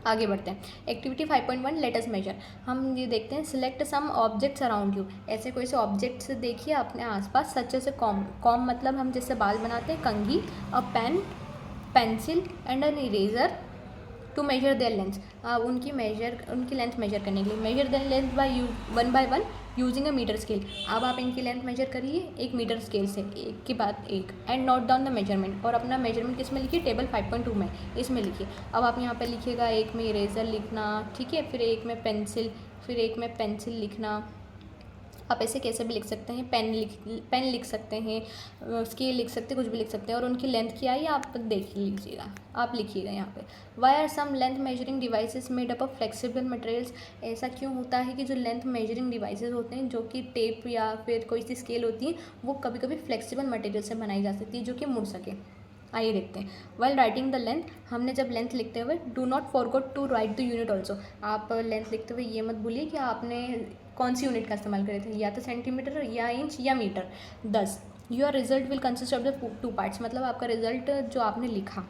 आगे बढ़ते हैं। एक्टिविटी 5.1 लेट अस मेजर, हम ये देखते हैं, select some objects around you, ऐसे कोई से ऑब्जेक्ट्स देखिए अपने आसपास, सच से कॉम मतलब हम जिससे बाल बनाते हैं, कंघी, a pen, pencil and an eraser to measure their length, उनकी लेंथ मेजर करने के लिए। Measure their length by 1 by 1 using a metre scale, अब आप इनकी लेंथ मेजर करिए एक मीटर स्केल से, एक के बाद एक, and note down the measurement, और अपना मेजरमेंट किस में लिखिए, टेबल 5.2 में, इसमें लिखिए। अब आप यहाँ पे लिखिएगा, एक में इरेजर लिखना, ठीक है, फिर एक में पेंसिल, फिर एक में पेंसिल लिखना, आप ऐसे कैसे भी लिख सकते हैं, पेन लिख सकते हैं, स्केल लिख सकते हैं, कुछ भी लिख सकते हैं, और उनकी लेंथ क्या है आप देख लीजिएगा, आप लिखिएगा यहाँ पे। Why are some length measuring devices made up of flexible materials, ऐसा क्यों होता है कि जो लेंथ मेजरिंग डिवाइसेस होते हैं, जो कि टेप या फिर कोई सी स्केल होती है, वो कभी कभी फ्लेक्सिबल मटेरियल से बनाई जा सकती है जो कि मुड़ सके। आइए देखते हैं। वाइल राइटिंग द लेंथ, हमने जब लेंथ लिखते हुए, do not forgot to write the unit also, आप लेंथ लिखते हुए ये मत भूलिए कि आपने कौन सी यूनिट का इस्तेमाल करे थे, या तो सेंटीमीटर या इंच या metre. 10 your result will consist of the 2 parts, मतलब आपका रिजल्ट जो आपने लिखा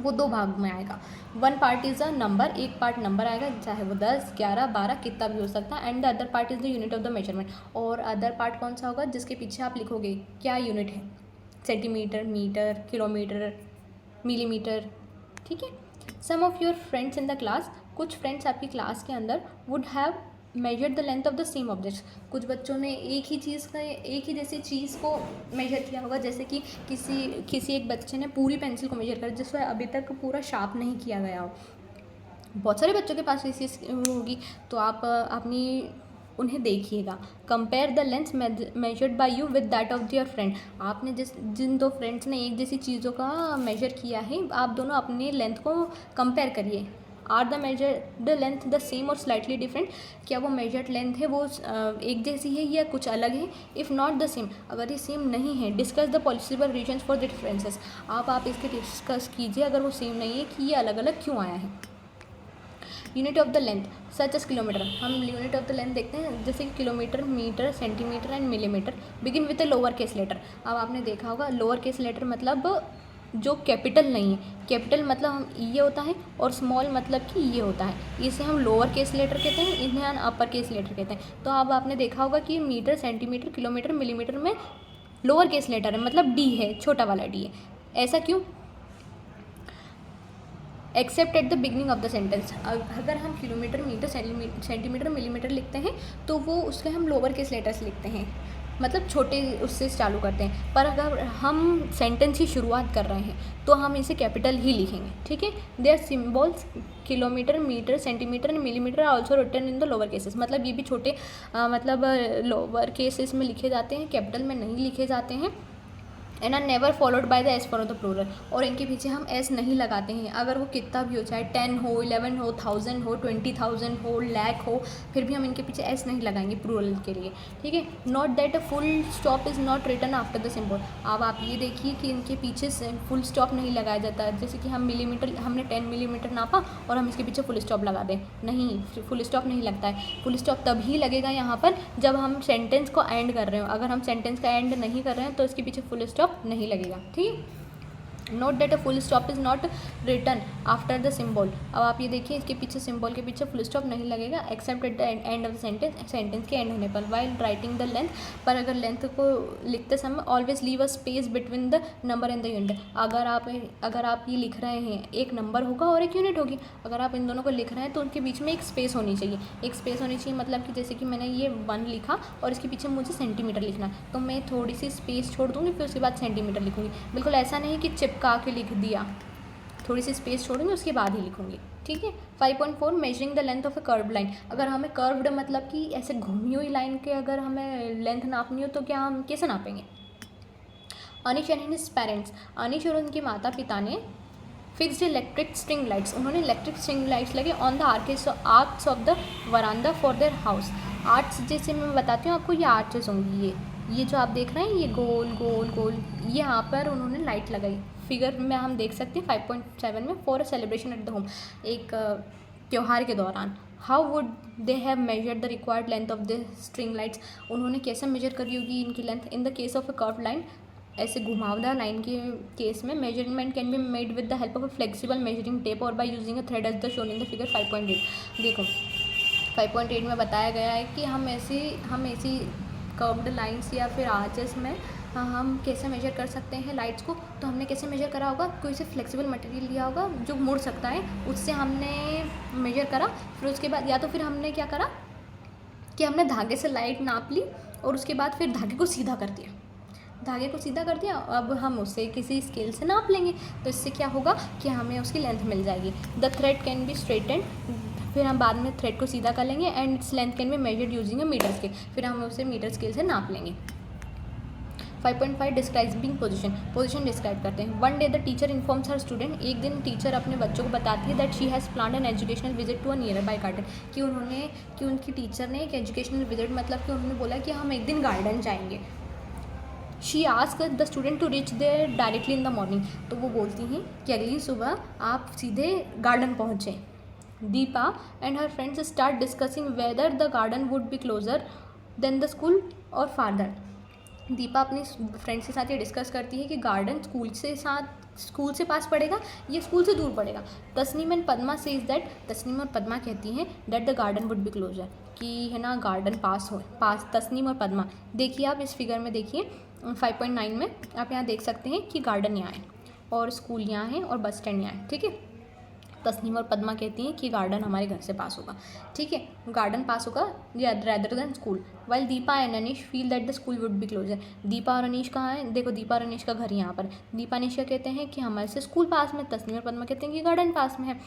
वो 2 भाग में आएगा। 1 पार्ट इज़ अ नंबर, एक पार्ट नंबर आएगा, चाहे वो 10, 11, 12 कितना भी हो सकता है, and the other part is the unit of the measurement, और अदर पार्ट कौन सा होगा, जिसके पीछे आप लिखोगे क्या यूनिट है, सेंटीमीटर, मीटर, किलोमीटर, मिलीमीटर। ठीक है। Some of your friends in the class, कुछ फ्रेंड्स आपकी क्लास के अंदर would have measure the length of the same objects, कुछ बच्चों ने एक ही जैसी चीज़ को मेजर किया होगा, जैसे कि किसी एक बच्चे ने पूरी पेंसिल को मेजर कर, जिसमें अभी तक पूरा शार्प नहीं किया गया हो। बहुत सारे बच्चों के पास ऐसी होगी, तो आप अपनी उन्हें देखिएगा। Compare the length measured by you with that of your friend. आपने जिन दो फ्रेंड्स ने एक जैसी चीज़ों का मेजर किया है, आप दोनों अपनी लेंथ को कंपेयर करिए। Are the measured length the same और स्लाइटली डिफरेंट, क्या वो मेजर्ड लेंथ है वो एक जैसी है या कुछ अलग है। इफ़ नॉट द सेम, अगर ये सेम नहीं है, discuss the possible reasons for the differences. आप इसके डिस्कस कीजिए अगर वो सेम नहीं है कि ये अलग अलग क्यों आया है। Unit of the length such as kilometre. हम यूनिट ऑफ द लेंथ देखते हैं जैसे कि kilometre, metre, centimetre and millimetre. Begin with a lower case letter. अब आपने देखा होगा लोअर केस लेटर मतलब जो कैपिटल नहीं है। कैपिटल मतलब हम ये होता है और स्मॉल मतलब कि ये होता है। इसे हम लोअर केस लेटर कहते हैं, इन्हें हम अपर केस लेटर कहते हैं। तो अब आपने देखा होगा कि मीटर, सेंटीमीटर, किलोमीटर, मिलीमीटर में लोअर केस लेटर है, मतलब डी है, छोटा वाला डी है। ऐसा क्यों? Accept at the beginning of the sentence. अगर हम किलोमीटर, मीटर, सेंटीमीटर, मिलीमीटर लिखते हैं तो वो उसके हम लोअर केस लेटर्स लिखते हैं, मतलब छोटे उससे चालू करते हैं। पर अगर हम सेंटेंस की शुरुआत कर रहे हैं तो हम इसे कैपिटल ही लिखेंगे, ठीक है। Their symbols kilometre, metre, centimetre, millimetre are also written in the lower cases. मतलब ये भी छोटे मतलब लोअर केसेस में लिखे जाते हैं, कैपिटल में नहीं लिखे जाते हैं। And are never followed by the S for the plural. और इनके पीछे हम एस नहीं लगाते हैं, अगर वो कितना भी हो, चाहे 10 हो, 11 हो, 1000 हो, 20,000 हो, लाख हो, फिर भी हम इनके पीछे एस नहीं लगाएंगे प्लूरल के लिए, ठीक है। Note that a full stop is not written after the symbol. अब आप ये देखिए कि इनके पीछे फुल स्टॉप नहीं लगाया जाता। जैसे कि हम मिलीमीटर, हमने 10 मिलीमीटर नापा और हम इसके पीछे फुल स्टॉप लगा दें, नहीं, फुल स्टॉप नहीं लगता है। फुल स्टॉप तभी लगेगा यहाँ पर जब हम सेंटेंस को एंड कर रहे हो। अगर हम सेंटेंस का एंड नहीं कर रहे हैं तो इसके पीछे फुल स्टॉप नहीं लगेगा, ठीक है। Note that a full stop is not written after the symbol. अब आप ये देखिए इसके पीछे सिम्बॉल के पीछे फुल स्टॉप नहीं लगेगा accept eight the and of the sentence, sentence के एंड होने पर। वाइल राइटिंग द लेंथ, पर अगर लेंथ को लिखते समय always leave a space between the number and the unit. अगर आप ये लिख रहे हैं, एक नंबर होगा और एक यूनिट होगी, अगर आप इन दोनों को लिख रहे हैं तो उनके बीच में एक स्पेस होनी चाहिए। एक स्पेस होनी चाहिए मतलब कि जैसे कि मैंने ये 1 लिखा और इसके पीछे मुझे सेंटीमीटर लिखना है तो मैं थोड़ी सी स्पेस छोड़ दूँगी, फिर उसके बाद सेंटीमीटर लिखूँगी। बिल्कुल ऐसा नहीं कि चिपका के लिख दिया, थोड़ी सी स्पेस छोड़ूंगी उसके बाद ही लिखूंगी, ठीक है। 5.4 measuring the length of A curved line. अगर हमें कर्व्ड मतलब कि ऐसे घूमी हुई लाइन के अगर हमें लेंथ नापनी हो तो क्या हम कैसे नापेंगे? Anish and his parents. Anish और उनके माता पिता ने फिक्स्ड इलेक्ट्रिक स्ट्रिंग लाइट्स, उन्होंने इलेक्ट्रिक स्ट्रिंग लाइट्स लगे on the arcs of the veranda for their house. Arcs जैसे मैं बताती हूँ आपको, ये आर्चेस होंगी, ये जो आप देख रहे हैं ये गोल गोल गोल, ये यहाँ पर उन्होंने लाइट लगाई। फिगर में हम देख सकते हैं 5.7 में, for a celebration at the home, एक त्यौहार के दौरान। How would they have measured the required length of the string lights. उन्होंने कैसे मेजर करी होगी इनकी length? In the case of a curve line, ऐसे घुमावदार लाइन के केस में measurement can be made with the help of a flexible measuring tape और by using a thread as the shown in the figure 5.8। देखो 5.8 में बताया गया है कि हम ऐसी कर्व्ड लाइंस या फिर आर्चेस में हम कैसे मेजर कर सकते हैं लाइट्स को। तो हमने कैसे मेजर करा होगा? कोई से फ्लेक्सिबल मटेरियल लिया होगा जो मुड़ सकता है, उससे हमने मेजर करा। फिर उसके बाद या तो फिर हमने क्या करा कि हमने धागे से लाइट नाप ली और उसके बाद फिर धागे को सीधा कर दिया, धागे को सीधा कर दिया। अब हम उससे किसी स्केल से नाप लेंगे तो इससे क्या होगा कि हमें उसकी लेंथ मिल जाएगी। The thread can be straightened, फिर हम बाद में थ्रेड को सीधा कर लेंगे। And its length can be measured using a metre scale, फिर हम उसे मीटर स्केल से नाप लेंगे। 5.5 डिस्क्राइबिंग पोजीशन डिस्क्राइब करते हैं। One day the teacher informs her student, एक दिन टीचर अपने बच्चों को बताती है that she has planned an educational visit to a nearby garden, कि उनकी टीचर ने एक एजुकेशनल विजिट मतलब कि उन्होंने बोला कि हम एक दिन गार्डन जाएंगे। She ask the student to reach there directly in the morning, तो वो बोलती हैं कि अगली सुबह आप सीधे गार्डन पहुँचें। Deepa and her friends start discussing whether the garden would be closure then the school और फार्दर। दीपा अपनी फ्रेंड्स के साथ ये डिस्कस करती है कि गार्डन स्कूल से पास पड़ेगा या स्कूल से दूर पड़ेगा। Tasneem and Padma says that, Tasneem और पद्मा कहती हैं that the garden would be closer, कि है ना गार्डन पास तस्नीम और पद्मा। देखिए आप इस फिगर में देखिए 5.9 में आप यहाँ देख सकते हैं कि गार्डन यहाँ है और स्कूल यहाँ है और बस स्टैंड यहाँ है, ठीक है। तस्नीम और पद्मा कहती हैं कि गार्डन हमारे घर से पास होगा, ठीक है, गार्डन पास होगा rather than school. While Deepa and Anish feel that the school would be closure. Deepa और अनीश कहाँ हैं? देखो दीपा और अनीश का घर यहाँ पर। दीपा अनीश क्या कहते हैं कि हमारे से स्कूल पास में, तस्नीम और पद्मा कहते हैं कि गार्डन पास में है।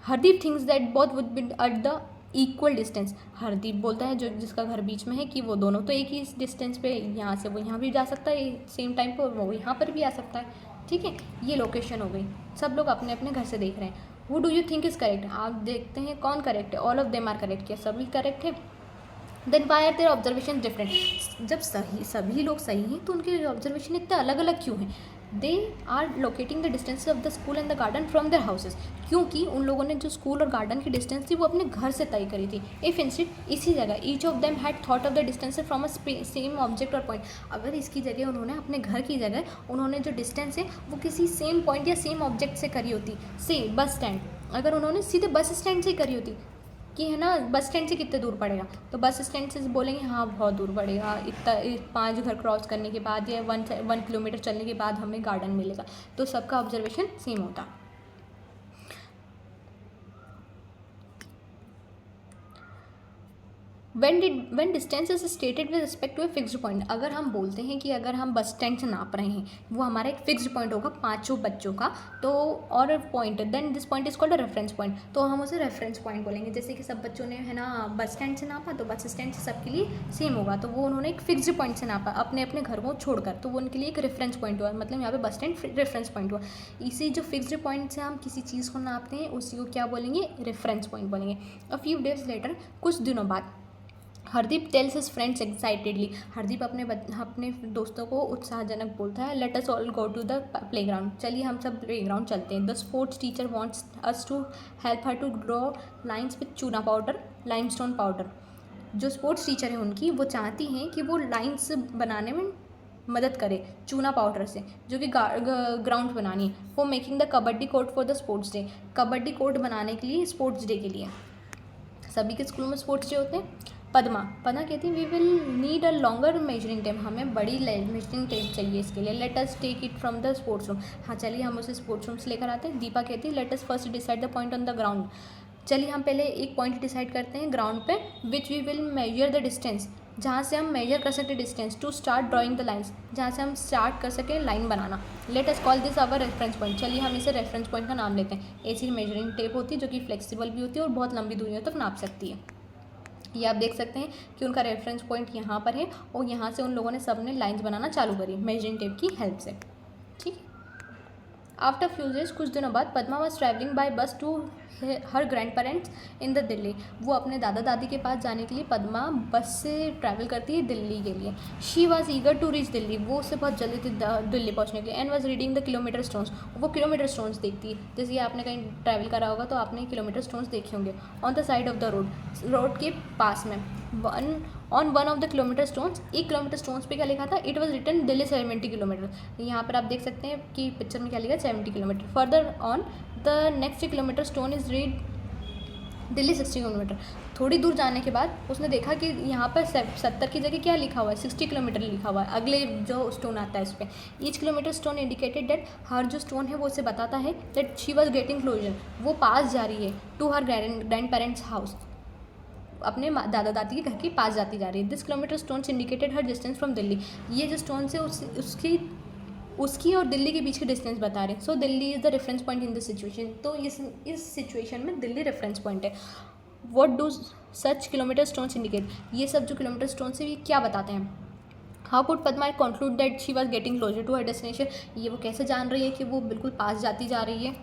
Hardeep thinks that both would be at the equal distance. Hardeep बोलता है जो जिसका घर बीच में है कि वो दोनों तो एक ही डिस्टेंस पे, यहाँ से वो यहाँ भी जा सकता है सेम टाइम पर, वो यहाँ पर भी आ सकता है। ठीक है, ये लोकेशन हो गई। सब लोग अपने अपने घर से देख रहे हैं। Who do you think is correct, आप देखते हैं कौन करेक्ट है। All of them are correct, क्या सभी करेक्ट है। Then why are their observation different, जब सभी लोग सही हैं तो उनके ऑब्जर्वेशन इतने अलग अलग क्यों हैं। They are locating the distance of the school and the garden from their houses, क्योंकि उन लोगों ने जो स्कूल और गार्डन की डिस्टेंस थी वो अपने घर से तय करी थी। इफ इंस्टेड इसी जगह each of them had thought of the distance from a same object और पॉइंट, अगर इसकी जगह उन्होंने अपने घर की जगह उन्होंने जो डिस्टेंस है वो किसी सेम पॉइंट या सेम ऑब्जेक्ट से करी होती, से बस स्टैंड, अगर उन्होंने सीधे बस स्टैंड से करी होती कि है ना बस स्टैंड से कितने दूर पड़ेगा, तो बस स्टैंड से बोलेंगे हाँ बहुत दूर पड़ेगा, इतना 5 घर क्रॉस करने के बाद या 1 किलोमीटर चलने के बाद हमें गार्डन मिलेगा, तो सबका ऑब्जर्वेशन सेम होता। when distance is stated with respect to a fixed point, अगर हम बोलते हैं कि अगर हम बस स्टैंड से नाप रहे हैं वो हमारा एक फिक्स्ड पॉइंट होगा 5 बच्चों का, तो और point then this point is called a reference point, तो हम उसे रेफरेंस पॉइंट बोलेंगे। जैसे कि सब बच्चों ने है ना बस स्टैंड से नापा, तो बस स्टैंड से सबके लिए सेम होगा, तो वो उन्होंने एक फिक्स्ड पॉइंट से नापा अपने अपने घर को छोड़कर, तो वो उनके लिए एक रेफरेंस पॉइंट हुआ, मतलब यहाँ पे बस स्टैंड रेफरेंस पॉइंट हुआ। इसी जो फिक्स्ड पॉइंट से हम किसी चीज़ को नापते हैं उसी को क्या बोलेंगे, रेफरेंस पॉइंट बोलेंगे। अ फ्यू डेज लेटर, कुछ दिनों बाद, Hardeep tells his friends excitedly, Hardeep अपने दोस्तों को उत्साहजनक बोलता है, let us all go to the playground, चलिए हम सब प्लेग्राउंड चलते हैं। The sports teacher wants us to help her to draw lines with चूना पाउडर, लाइमस्टोन पाउडर। जो स्पोर्ट्स टीचर है उनकी, वो चाहती हैं कि वो लाइंस बनाने में मदद करे चूना पाउडर से, जो कि ग्राउंड बनानी है। For making the kabaddi court for the sports day, kabaddi court बनाने के लिए स्पोर्ट्स डे के लिए। सभी के स्कूलों में स्पोर्ट्स डे होते हैं। पद्मा कहती है we will need a longer measuring tape, हमें बड़ी मेजरिंग टेप चाहिए इसके लिए। Let us take it from the sports room, हाँ चलिए हम उसे स्पोर्ट्स रूम से लेकर आते हैं। दीपा कहती है let us first decide the point on the ground, चलिए हम पहले एक पॉइंट डिसाइड करते हैं ग्राउंड पे, which we will measure the distance, जहाँ से हम मेजर कर सकते distance, to start drawing the lines, जहाँ से हम स्टार्ट कर सकें लाइन बनाना। Let us call this our reference point, चलिए हम इसे रेफरेंस पॉइंट का नाम लेते हैं। ऐसी मेजरिंग टेप होती है जो कि फ्लेक्सिबल भी होती है और बहुत लंबी दूरियों तक नाप सकती है। ये आप देख सकते हैं कि उनका रेफरेंस पॉइंट यहाँ पर है और यहाँ से उन लोगों ने सब ने लाइन्स बनाना चालू करी मेजरिंग टेप की हेल्प से। ठीक। आफ्टर फ्यू डेज, कुछ दिनों बाद, Padma was travelling by bus to her grandparents in the Delhi, वो अपने दादा दादी के पास जाने के लिए पद्मा बस से ट्रैवल करती है दिल्ली के लिए। She was eager to reach Delhi, वो उससे बहुत जल्दी थी दिल्ली पहुंचने के लिए। And was reading the kilometre stones, वो किलोमीटर स्टोन्स देखती है। जैसे कि आपने कहीं ट्रैवल करा होगा तो आपने किलोमीटर स्टोन्स देखे होंगे। On the side of the road के पास में, on one of the kilometre stones, एक किलोमीटर स्टोन्स पे क्या लिखा था, it was written Delhi 70 kilometre. यहाँ पर आप देख सकते हैं कि पिक्चर में क्या लिखा, 70 kilometre. Further on the next kilometre stone is read Delhi 60 kilometre. थोड़ी दूर जाने के बाद उसने देखा कि यहाँ पर 70 की जगह क्या लिखा हुआ है, 60 किलोमीटर लिखा हुआ है। अगले जो स्टोन आता है इस पर, each kilometre stone indicated that, हर जो स्टोन है वो उसे बताता है that she was getting closer, वो पास जा रही है to her grandparents house, अपने दादा दादी के घर के पास जाती जा रही है। This kilometre stones indicated her distance from Delhi, ये जो स्टोन है उसकी और दिल्ली के बीच की डिस्टेंस बता रहे हैं। So Delhi is the reference point in this situation, तो इस सिचुएशन में दिल्ली रेफरेंस पॉइंट है। What do such kilometre stones indicate, ये सब जो किलोमीटर स्टोन्स है ये क्या बताते हैं। How could Padma conclude that she was getting closer to her destination, ये वो कैसे जान रही है कि वो बिल्कुल पास जाती जा रही है।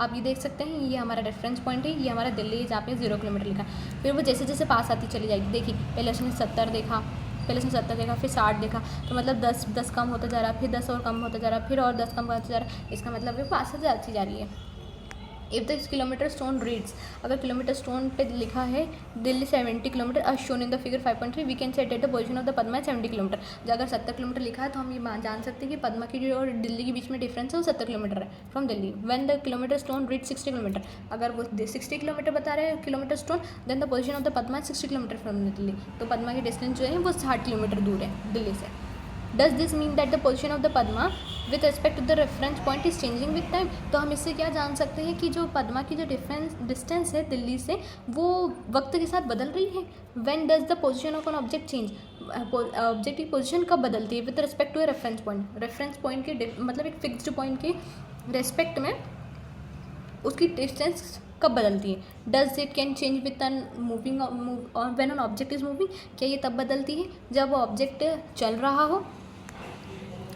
आप ये देख सकते हैं, ये हमारा रेफरेंस पॉइंट है, ये हमारा दिल्ली है जहाँ पे 0 किलोमीटर लिखा है। फिर वो जैसे जैसे पास आती चली जाएगी। देखिए पहले उसने 70 देखा, फिर 60 देखा, तो मतलब 10 कम होता जा रहा, फिर 10 और कम होता जा रहा, फिर और 10 कम होता जा रहा। इसका मतलब वो पास से जाती जा रही है। If the kilometre stone reads, अगर किलोमीटर स्टोन पे लिखा है Delhi 70 kilometre as shown in the figure 5.3, we can set at the position of the Padma 70 kilometre. जब अगर 70 किलोमीटर लिखा है तो हम ये जान सकते हैं कि पद्मा की और दिल्ली के बीच में डिफरेंस है वो 70 किलोमीटर है from Delhi. When the kilometre stone read 60 kilometre, अगर वो 60 किलोमीटर बता रहे हैं kilometre stone, then the position of the Padma 60 kilometre from Delhi, तो पद्मा की डिस्टेंस जो है वो 60 किलोमीटर दूर है दिल्ली से। Does this mean that the position of the Padma with respect to the reference point is changing with time, तो हम इससे क्या जान सकते हैं कि जो पद्मा की जो डिस्टेंस है दिल्ली से वो वक्त के साथ बदल रही है। When does the position of an object change, object की पोजिशन कब बदलती है with respect to a reference point, reference point के मतलब एक फिक्स्ड पॉइंट के रेस्पेक्ट में उसकी डिस्टेंस कब बदलती है? Does it can change with an moving when an object is moving? क्या ये तब बदलती है जब वो ऑब्जेक्ट चल रहा हो?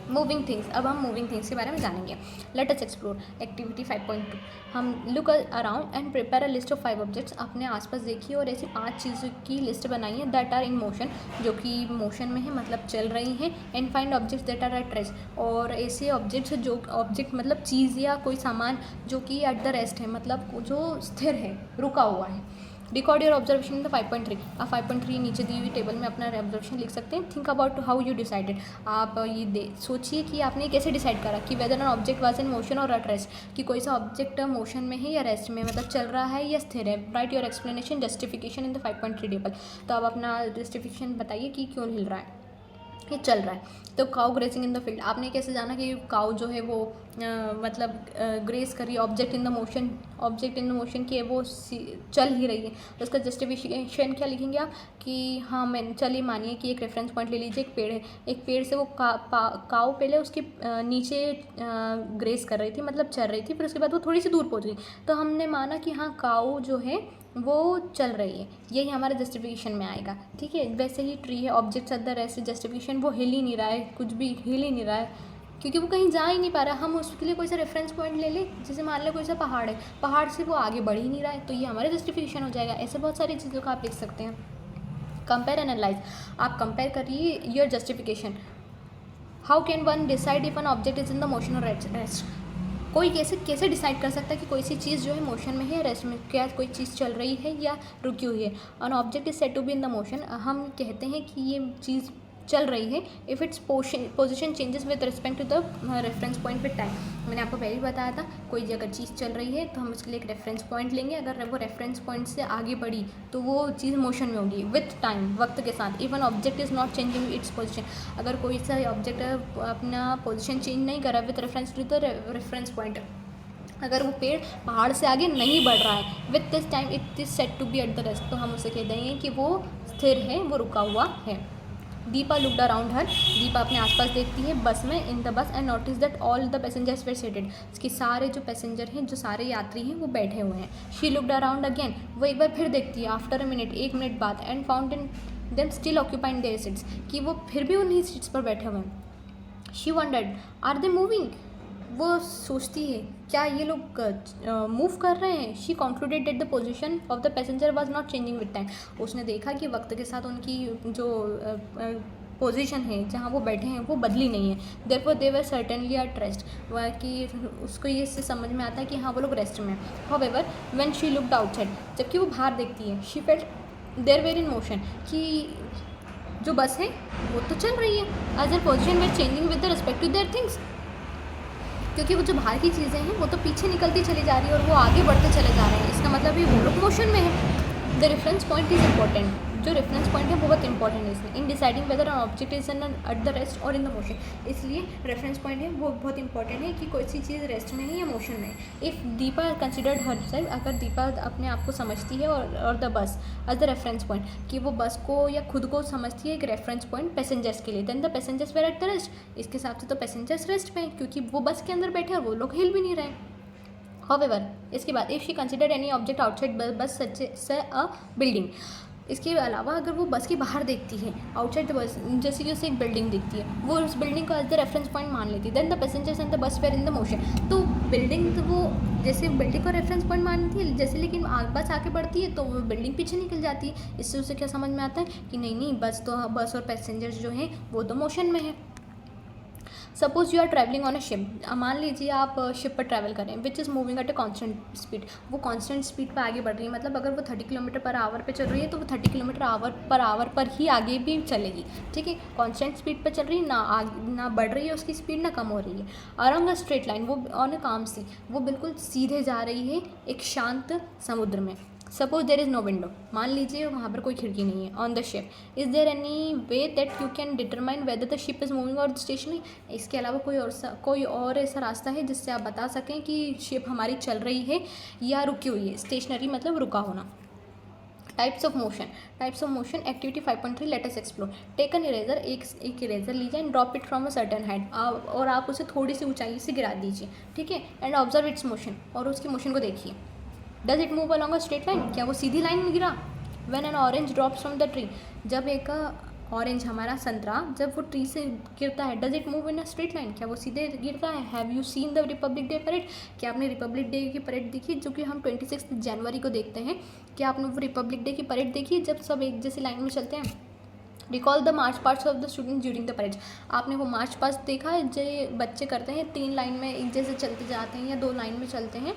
मूविंग थिंग्स, अब हम मूविंग थिंग्स के बारे में जानेंगे। Late us explore activity 5.2। हम look around and prepare a list of 5 objects. अपने आसपास देखिए और ऐसी 5 चीज़ों की लिस्ट बनाइए दैट आर इन मोशन, जो कि मोशन में है, मतलब चल रही हैं। And find objects that are at rest, और ऐसे ऑब्जेक्ट्स जो ऑब्जेक्ट मतलब चीज़ या कोई सामान जो कि एट द रेस्ट है, मतलब जो स्थिर है, रुका हुआ है। Record your observation in the 5.3। आप 5.3 नीचे दी हुई टेबल में अपना ऑब्जर्वेशन लिख सकते हैं। Think about how you decided. आप ये सोचिए कि आपने कैसे डिसाइड करा कि whether an object was in motion और एट रेस्ट, कि कोई सा ऑब्जेक्ट मोशन में है या रेस्ट में, मतलब चल रहा है या स्थिर है। Right your explanation justification in the 5.3 table. तो आप अपना जस्टिफिकेशन बताइए कि क्यों हिल रहा है, ये चल रहा है। तो cow gracing in the field, आपने कैसे जाना कि काउ जो है वो मतलब ग्रेस कर रही है ऑब्जेक्ट इन द मोशन की है, वो चल ही रही है। तो उसका जस्टिफिकेशन क्या लिखेंगे आप कि हाँ, मैं चलिए मानिए कि एक रेफरेंस पॉइंट ले लीजिए, एक पेड़ है, एक पेड़ से वो काउ पहले उसके नीचे ग्रेस कर रही थी, मतलब चल रही थी, फिर उसके बाद वो थोड़ी सी दूर पहुँच गई, तो हमने माना कि हाँ काउ जो है वो चल रही है, यही हमारे जस्टिफिकेशन में आएगा। ठीक है, वैसे ही ट्री है, objects eight the rest, justification वो हिल ही नहीं रहा है, कुछ भी हिल ही नहीं रहा है क्योंकि वो कहीं जा ही नहीं पा रहा। हम उसके लिए कोई सा रेफरेंस पॉइंट ले लें, जैसे मान लें कोई सा पहाड़ है, पहाड़ से वो आगे बढ़ ही नहीं रहा है, तो ये हमारे जस्टिफिकेशन हो जाएगा। ऐसे बहुत सारी चीज़ों का आप लिख सकते हैं। कंपेयर एनालाइज, आप कंपेयर करिए your justification. How can one decide if N object is in the motion और रेस्ट? कोई कैसे डिसाइड कर सकता है कि कोई सी चीज़ जो है मोशन में है या रेस्ट में, क्या कोई चीज़ चल रही है या रुकी हुई है। An object is said to be in the motion, हम कहते हैं कि ये चीज़ चल रही है if its position changes with respect to the reference point with time. मैंने आपको पहले ही बताया था, कोई अगर चीज़ चल रही है तो हम उसके लिए एक रेफरेंस पॉइंट लेंगे, अगर वो रेफरेंस पॉइंट से आगे बढ़ी तो वो चीज़ मोशन में होगी विथ टाइम, वक्त के साथ। Even object is not changing its position, अगर कोई सा ऑब्जेक्ट अपना पोजिशन चेंज नहीं करा with reference to the reference point, अगर वो पेड़ पहाड़ से आगे नहीं बढ़ रहा है with this time it is said to be at the rest, तो हम उसे कह देंगे कि वो स्थिर है, वो रुका हुआ है। Deepa looked around her, Deepa अपने आसपास देखती है बस में, in the bus and notice that all the passengers were seated, इसके सारे जो पैसेंजर हैं, जो सारे यात्री हैं, वो बैठे हुए हैं। शी लुकड अराउंड अगेन, वो एक बार फिर देखती है आफ्टर अ मिनट, 1 मिनट बाद, and found in them still occupying there seats, कि वो फिर भी उन्हीं सीट्स पर बैठे हुए हैं। She wondered are they moving, वो सोचती है क्या ये लोग मूव कर रहे हैं। She concluded that the position of the passenger was not changing with time, उसने देखा कि वक्त के साथ उनकी जो पोजीशन है जहाँ वो बैठे हैं वो बदली नहीं है। Therefore they were certainly eight rest, कि उसको ये इससे समझ में आता है कि हाँ वो लोग रेस्ट में हैं। However when she looked outside, जबकि वो बाहर देखती है, she felt there were in motion, कि जो बस है वो तो चल रही है, as their position were changing with respect to their things, क्योंकि वो जो बाहर की चीज़ें हैं वो तो पीछे निकलती चली जा रही है और वो आगे बढ़ते चले जा रहे हैं, इसका मतलब ये वो लोग मोशन में है। The reference point is important, जो रेफरेंस पॉइंट है वो बहुत इंपॉर्टेंट है इसमें, in deciding weather an object is in eight the rest और इन द मोशन, इसलिए रेफरेंस पॉइंट है वो बहुत इंपॉर्टेंट है कि कोई सी चीज़ रेस्ट में है या मोशन में है। इफ़ दीपा कंसिडर्ड हरसेल्फ, अगर दीपा अपने आप को समझती है और the bus as the reference point, कि वो बस को या खुद को समझती है एक रेफरेंस पॉइंट पैसेंजर्स के लिए, then the passengers were at the rest, इसके हिसाब से तो पैसेंजर्स रेस्ट पे हैं क्योंकि वो बस के अंदर बैठे हैं और वो लोग हिल भी नहीं रहे। However, इसके बाद if she considered any object outside बस सच अ बिल्डिंग, इसके अलावा अगर वो बस के बाहर देखती है आउटसाइड द बस, जैसे कि उसे एक बिल्डिंग दिखती है, वो उस बिल्डिंग को एज द रेफरेंस पॉइंट मान लेती है, then the passengers and the bus were in the motion, तो बिल्डिंग तो वो जैसे बिल्डिंग को रेफरेंस पॉइंट मानती है जैसे, लेकिन बस आके बढ़ती है तो वो बिल्डिंग पीछे निकल जाती है। इससे उसे क्या समझ में आता है कि नहीं बस और पैसेंजर्स जो हैं वो तो मोशन में है। Suppose you are travelling on a ship, मान लीजिए आप शिप पर ट्रैवल करें which is moving at a constant speed, वो कॉन्स्टेंट स्पीड पर आगे बढ़ रही है, मतलब अगर वो 30 किलोमीटर पर आवर पे चल रही है तो वो 30 किलोमीटर पर आवर पर ही आगे भी चलेगी। ठीक है, कॉन्स्टेंट स्पीड पर चल रही है, ना बढ़ रही है उसकी स्पीड, ना कम हो रही है। अराउंड अ स्ट्रेट लाइन, वो ऑन अ काम सी, वो बिल्कुल सीधे जा रही है एक शांत समुद्र में। Suppose there is no window, मान लीजिए वहाँ पर कोई खिड़की नहीं है on the ship. Is there any way that you can determine whether the ship is moving और स्टेशनरी, इसके अलावा कोई और ऐसा रास्ता है जिससे आप बता सकें कि शिप हमारी चल रही है या रुकी हुई है। स्टेशनरी मतलब रुका होना। Types of motion activity 5.3 let us explore. Take an eraser, एक इरेजर लीजिए and drop it from a certain height, और आप उसे थोड़ी सी ऊंचाई से गिरा दीजिए। ठीक है, एंड ऑब्जर्व इट्स मोशन, और उसकी मोशन को देखिए। Does it move along a straight line, क्या वो सीधी लाइन में गिरा. When an orange drops from the tree, जब एक ऑरेंज हमारा संतरा जब वो ट्री से गिरता है, does it move in a straight line, क्या वो सीधे गिरता है. Have you seen the Republic day parade, क्या आपने रिपब्लिक डे की परेड देखी जो कि हम 26 जनवरी को देखते हैं. क्या आपने वो रिपब्लिक डे की परेड देखी जब सब एक जैसी लाइन में चलते हैं. Recall the march past of the student during the parade, आपने वो मार्च पास्ट देखा है जो बच्चे करते हैं 3 लाइन में एक जैसे चलते जाते हैं या 2 लाइन में चलते हैं.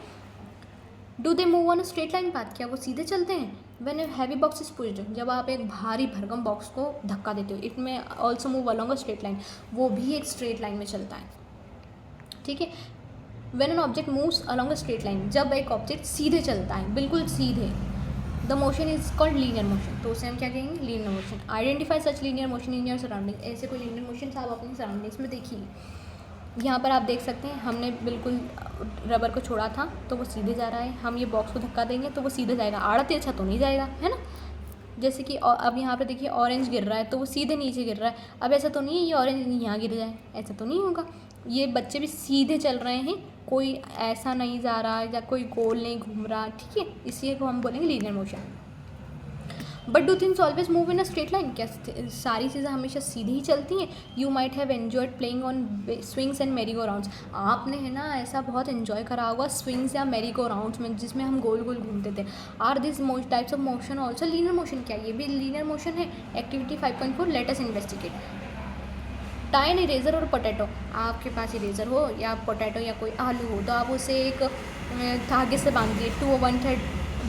Do they move on a straight line path, क्या वो सीधे चलते हैं. When a heavy box is pushed, जब आप एक भारी भरकम बॉक्स को धक्का देते हो, इट में also move along a straight line, वो भी एक स्ट्रेट लाइन में चलता है. ठीक है. When an object moves along a straight line, जब एक ऑब्जेक्ट सीधे चलता है बिल्कुल सीधे, the motion is called linear motion, तो उसे हम क्या कहेंगे, linear motion. Identify such linear motion in your surrounding, ऐसे कोई लीनियर मोशन आप अपनी सराउंडिंग्स में देखिए. यहाँ पर आप देख सकते हैं हमने बिल्कुल रबर को छोड़ा था तो वो सीधे जा रहा है, हम ये बॉक्स को धक्का देंगे तो वो सीधे जाएगा, आड़ा तिरछा तो नहीं जाएगा, है ना. जैसे कि अब यहाँ पे देखिए ऑरेंज गिर रहा है तो वो सीधे नीचे गिर रहा है. अब ऐसा तो नहीं है ये ऑरेंज यहाँ गिर जाए, ऐसा तो नहीं होगा. ये बच्चे भी सीधे चल रहे हैं, कोई ऐसा नहीं जा रहा है या कोई गोल नहीं घूम रहा. ठीक है, इसलिए को हम बोलेंगे linear motion. But do things always move in a straight line, क्या सारी चीज़ें हमेशा सीधी ही चलती हैं. You might have enjoyed playing on swings and मेरी गो राउंड्स, आपने है ना ऐसा बहुत एन्जॉय करा होगा स्विंग्स या मेरी गो राउंड्स में जिसमें हम गोल गोल घूमते थे. Are this types of motion also linear motion, क्या ये भी लीनियर मोशन है. Activity 5.4 let us investigate. Tie an eraser और पोटैटो, आपके पास इरेजर हो या पोटैटो या कोई आलू हो तो आप उसे एक धागे से बांध दिए to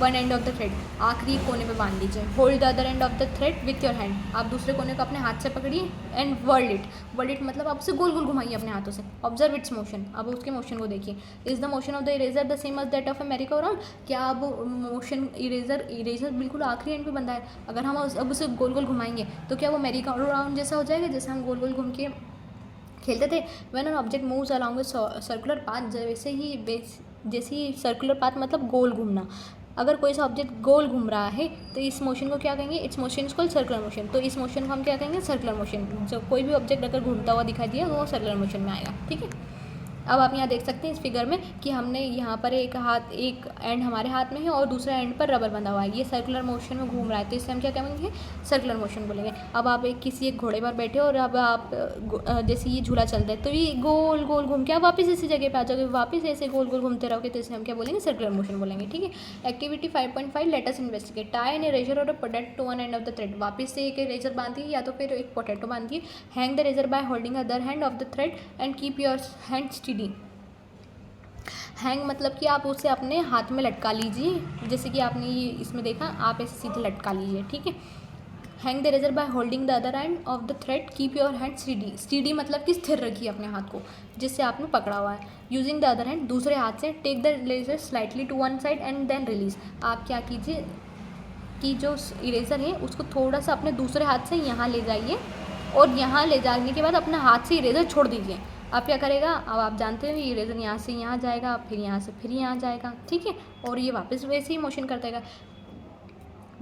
one end of the thread, आखिरी कोने पे बांध लीजिए. Hold the other end of the thread with your hand, आप दूसरे कोने को अपने हाथ से पकड़िए एंड वर्ल्ड इट मतलब आप उसे गोल गोल घुमाइए अपने हाथों से. ऑब्जर्व इट्स मोशन, अब उसके मोशन को देखिए. Is the motion of the eraser the same as that of a merry go round, क्या अब मोशन इरेजर बिल्कुल आखिरी एंड पे बंधा है, अगर हम अब उसे गोल गोल घुमाएंगे तो क्या वो मैरी गो राउंड जैसा हो जाएगा जैसे हम गोल गोल घूम के खेलते थे. When an object moves along with circular path, जैसे ही सर्कुलर पाथ मतलब गोल घूमना, अगर कोई सा ऑब्जेक्ट गोल घूम रहा है तो इस मोशन को क्या कहेंगे, it's motion is called circular motion. तो इस मोशन को हम क्या कहेंगे, सर्कुलर मोशन. जब कोई भी ऑब्जेक्ट अगर घूमता हुआ दिखाई दिया वो सर्कुलर मोशन में आएगा. ठीक है. अब आप यहाँ देख सकते हैं इस फिगर में कि हमने यहाँ पर एक एंड हमारे हाथ में है और दूसरा एंड पर रबर बंधा हुआ है, ये सर्कुलर मोशन में घूम रहा है तो इससे हम क्या कहेंगे, सर्कुलर मोशन बोलेंगे. अब आप किसी एक घोड़े पर बैठे हो और अब आप जैसे ये झूला चलता है तो ये गोल गोल घूम के आप वापस इसी जगह पे आ जाओगे, वापस ऐसे गोल गोल घूमते रहोगे तो इसे हम क्या बोलेंगे, सर्कुलर मोशन बोलेंगे. ठीक है. Activity 5.5 let us investigate. Tie an eraser और potato to one end of the thread, वापस से एक इरेजर बांधिए या तो फिर एक पोटैटो बांधिए. Hang the eraser by holding other hand of the thread and keep your hand steady. Hang मतलब कि आप उसे अपने हाथ में लटका लीजिए, जैसे कि आपने ये इसमें देखा, आप ऐसे सीधे लटका लीजिए. ठीक है. Hang the eraser by holding the other end of the thread, keep your hand steady. Steady मतलब कि स्थिर रखिए अपने हाथ को जिससे आपने पकड़ा हुआ है. यूजिंग द अदर हैंड, दूसरे हाथ से take the eraser slightly to one side and then release. आप क्या कीजिए कि जो इरेजर है उसको थोड़ा सा अपने दूसरे हाथ से यहाँ ले जाइए और यहाँ ले जाने के बाद अपने हाथ से इरेजर छोड़ दीजिए. अब क्या करेगा, अब आप जानते हो ये इरेजर यहाँ से यहाँ जाएगा, फिर यहाँ से फिर यहाँ जाएगा. ठीक है. और ये वापस वैसे ही मोशन करता है.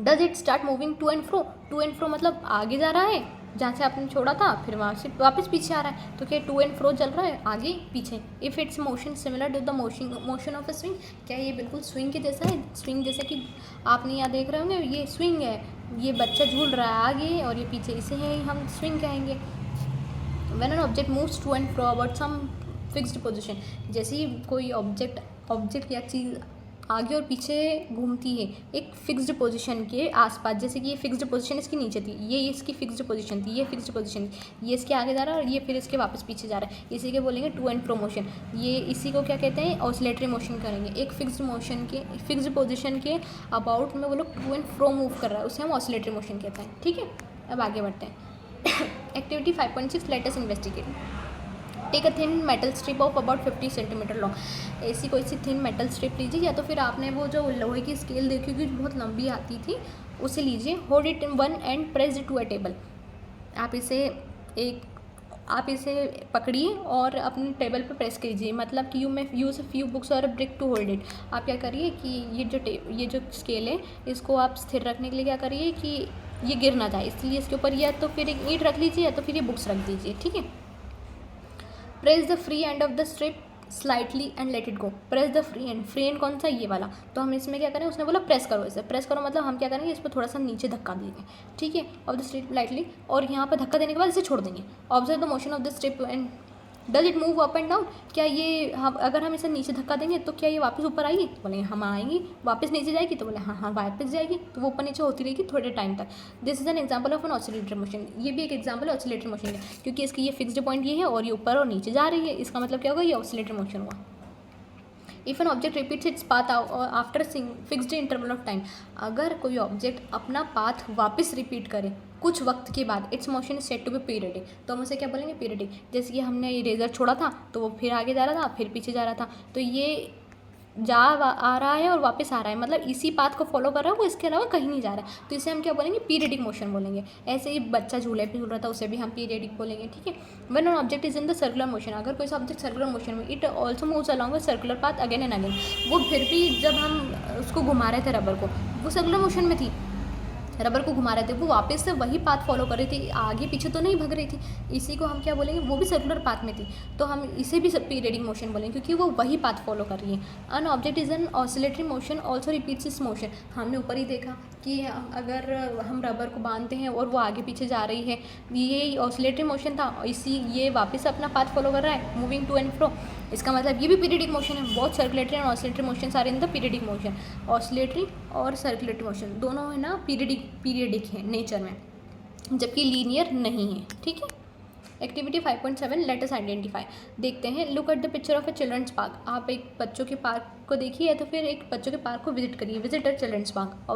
Does it start moving to and fro. To and fro मतलब आगे जा रहा है जहाँ से आपने छोड़ा था, फिर वहाँ से वापस पीछे आ रहा है, तो क्या टू एंड फ्रो चल रहा है आगे पीछे. If its motion similar to the motion of a swing, क्या ये बिल्कुल स्विंग के जैसा है. स्विंग जैसे कि आपने यहाँ देख रहे होंगे ये स्विंग है, ये बच्चा झूल रहा है आगे और ये पीछे, इसे है हम स्विंग कहेंगे. When an object moves to and fro about some fixed position, जैसे ही कोई ऑब्जेक्ट या चीज़ आगे और पीछे घूमती है एक फिक्स्ड पोजीशन के आसपास, जैसे कि ये फिक्स्ड पोजीशन इसके नीचे थी, ये इसकी फिक्स्ड पोजीशन थी, ये फिक्स्ड पोजीशन थी, ये इसके आगे जा रहा है और ये फिर इसके वापस पीछे जा रहा है, इसी के बोलेंगे टू एंड फ्रो मोशन. ये इसी को क्या कहते हैं, ऑसिलेटरी मोशन करेंगे. एक फिक्स्ड पोजीशन के अबाउट में वो लोग टू एंड फ्रो मूव कर रहा है, उसे हम ऑसिलेटरी मोशन कहते हैं. ठीक है. अब आगे बढ़ते हैं. Activity 5.6 let us investigate. Take a thin metal strip of about 50 centimetre long. ऐसी कोई सी थिन मेटल स्ट्रिप लीजिए या तो फिर आपने वो जो लोहे की स्केल देखी होगी बहुत लंबी आती थी उसे लीजिए. Hold it in one end press to a table. आप इसे पकड़िए और अपने टेबल पर प्रेस कीजिए, मतलब कि you may use a few books और a brick to hold it. आप क्या करिए कि ये जो स्केल है इसको आप स्थिर रखने के लिए क्या करिए कि ये गिर ना जाए, इसलिए इसके ऊपर या तो फिर एक ईंट रख लीजिए या तो फिर ये बुक्स रख दीजिए. ठीक है. Press the free and of the strip slightly and let it go, press the free and कौन सा, ये वाला। तो हम इसमें क्या करें, उसने बोला प्रेस करो, इसे प्रेस करो मतलब हम क्या करेंगे, इस पर थोड़ा सा नीचे धक्का देंगे, ठीक है, ऑफ द स्ट्रिप लाइटली, और यहाँ पर धक्का देने के बाद इसे छोड़ देंगे। Observe the motion of the strip and does it move up and down, क्या ये अगर हम इसे नीचे धक्का देंगे तो क्या ये वापस ऊपर आएगी, तो बोलेंगे हम आएंगी। वापस नीचे जाएगी तो बोले हाँ हाँ वापस जाएगी, तो वो ऊपर नीचे होती रहेगी थोड़े टाइम तक। This is an example of an oscillatory motion, ये भी एक एग्जांपल है ऑसिलेटरी मोशन का, क्योंकि इसकी ये फिक्स्ड पॉइंट ये है और ये ऊपर और नीचे जा रही है, इसका मतलब क्या होगा, ये ऑसिलेटरी मोशन हुआ। If an object repeats its path after fixed interval of time, अगर कोई ऑब्जेक्ट अपना पाथ वापस रिपीट करे कुछ वक्त के बाद, its motion is said to be periodic, तो हम उसे क्या बोलेंगे, पीरियडिक। जैसे कि हमने इरेजर छोड़ा था तो वो फिर आगे जा रहा था, फिर पीछे जा रहा था, तो ये आ रहा है और वापस आ रहा है, मतलब इसी पाथ को फॉलो कर रहा है, वो इसके अलावा कहीं नहीं जा रहा है, तो इसे हम क्या बोलेंगे, पीरियडिक मोशन बोलेंगे। ऐसे ही बच्चा झूले पे झूल रहा था, उसे भी हम पीरियडिक बोलेंगे, ठीक है। When an object is in the circular motion, अगर कोई सा ऑब्जेक्ट सर्कुलर मोशन में, it also moves along a circular path again and again, वो फिर भी जब हम उसको घुमा रहे थे रबर को, वो सर्कुलर मोशन में थी, रबर को घुमा रहे थे, वो वापस से वही पाथ फॉलो कर रही थी, आगे पीछे तो नहीं भग रही थी, इसी को हम क्या बोलेंगे, वो भी सर्कुलर पाथ में थी, तो हम इसे भी पीरियडिक मोशन बोलेंगे, क्योंकि वो वही पाथ फॉलो कर रही है। An object is an oscillatory motion also repeats इस मोशन, हमने ऊपर ही देखा कि अगर हम रबर को बांधते हैं और वो आगे पीछे जा रही है, ये ऑसिलेटरी मोशन था, इसी ये वापस अपना पाथ फॉलो कर रहा है, मूविंग टू एंड फ्रो, इसका मतलब ये भी पीरियडिक मोशन है। Both circulatory and oscillatory motion are in the periodic motion, oscillatory और सर्कुलेटरी मोशन दोनों है ना पीरियडिक है नेचर में, जबकि लीनियर नहीं है, ठीक है। एक्टिविटी 5.7 लेट अस आइडेंटिफाई, देखते हैं। Look at the picture of a children's park, आप एक बच्चों के पार्क को देखिए, तो फिर एक बच्चों के पार्क को विजिट करिए, visit a children's park.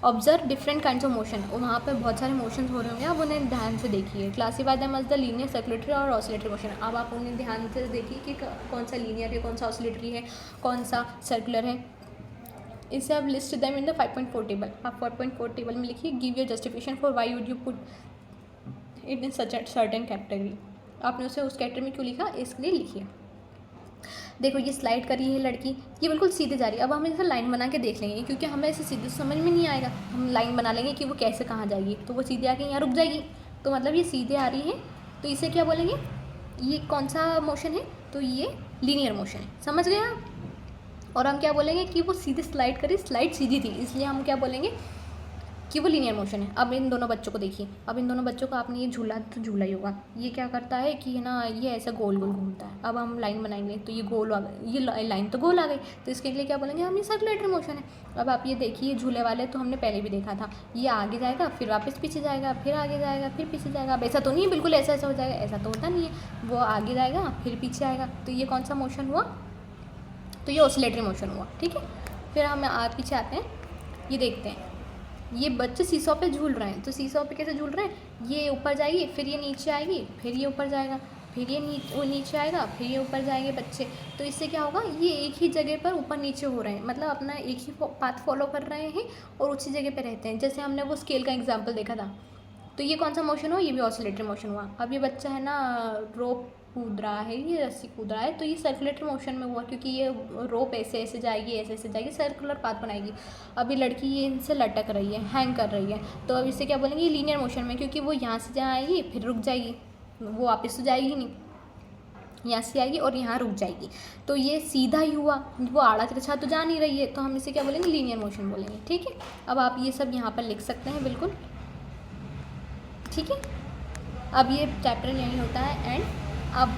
Observe different kinds of motion, वहाँ पर बहुत सारे मोशंस हो रहे होंगे, आप उन्हें ध्यान से देखिए। Classify them as the linear, circulatory और ऑसिलेटरी मोशन, अब आप उन्हें ध्यान से देखिए कि कौन सा लीनियर है, कौन सा ऑसिलेटरी है, कौन सा सर्कुलर है। इसे आप list them in the 5.4 table, आप 5.4 टेबल में लिखिए, give your justification for why would you put it in such certain category, आपने उसे उस कैटेगरी में क्यों लिखा, इसके लिए लिखिए। देखो ये स्लाइड कर रही है लड़की, ये बिल्कुल सीधे जा रही है, अब हम इसे लाइन बना के देख लेंगे, क्योंकि हमें ऐसे सीधे समझ में नहीं आएगा, हम लाइन बना लेंगे कि वो कैसे कहाँ जाएगी, तो वो सीधे आके यहाँ रुक जाएगी, तो मतलब ये सीधे आ रही है, तो इसे क्या बोलेंगे, ये कौन सा मोशन है, तो ये लीनियर मोशन है, समझ गए आप। और हम क्या बोलेंगे कि वो सीधे स्लाइड करी, स्लाइड सीधी थी, इसलिए हम क्या बोलेंगे कि वो लीनियर मोशन है। अब इन दोनों बच्चों को देखिए, अब इन दोनों बच्चों को आपने ये झूला तो झूला ही होगा, ये क्या करता है कि है ना, ये ऐसा गोल गोल घूमता है। अब हम लाइन बनाएंगे तो ये गोल आ गई, ये लाइन तो गोल आ गई, तो इसके लिए क्या बोलेंगे हम, ये सर्कुलेटरी मोशन है। अब आप ये देखिए झूले वाले तो हमने पहले भी देखा था, ये आगे जाएगा फिर वापस पीछे जाएगा, फिर आगे जाएगा फिर पीछे जाएगा। अब ऐसा तो नहीं है बिल्कुल ऐसा ऐसा हो जाएगा, ऐसा तो होता नहीं है, वो आगे जाएगा फिर पीछे आएगा, तो ये कौन सा मोशन हुआ, तो ये ऑसिलेटरी मोशन हुआ, ठीक है। फिर हम पीछे आते हैं, ये देखते हैं, ये बच्चे सीसॉ पे झूल रहे हैं, तो सीसॉ पे कैसे झूल रहे हैं, ये ऊपर जाएगी फिर ये नीचे आएगी, फिर ये ऊपर जाएगा, फिर ये नीचे आएगा, फिर ये ऊपर जाएंगे बच्चे, तो इससे क्या होगा, ये एक ही जगह पर ऊपर नीचे हो रहे हैं, मतलब अपना एक ही पाथ फॉलो कर रहे हैं और उसी जगह पे रहते हैं। जैसे हमने वो स्केल का एग्जाम्पल देखा था, तो ये कौन सा मोशन हुआ, ये भी ऑसिलेटरी मोशन हुआ। अब ये बच्चा है ना रोप कूद रहा है, ये रस्सी कूद रहा है, तो ये सर्कुलेटरी मोशन में हुआ, क्योंकि ये रोप ऐसे ऐसे जाएगी, ऐसे ऐसे जाएगी, सर्कुलर पाथ बनाएगी। अभी लड़की ये इनसे लटक रही है, हैंग कर रही है, तो अब इसे क्या बोलेंगे, लीनियर मोशन में, क्योंकि वो यहाँ से जहाँ आएगी फिर रुक जाएगी, वो वापस तो जाएगी नहीं, यहाँ से आएगी और यहाँ रुक जाएगी, तो ये सीधा ही हुआ, वो आड़ा तिरछा तो जा नहीं रही है, तो हम इसे क्या बोलेंगे, लीनियर मोशन बोलेंगे, ठीक है। अब आप ये सब यहाँ पर लिख सकते हैं बिल्कुल, ठीक है। अब ये चैप्टर यहीं होता है एंड। अब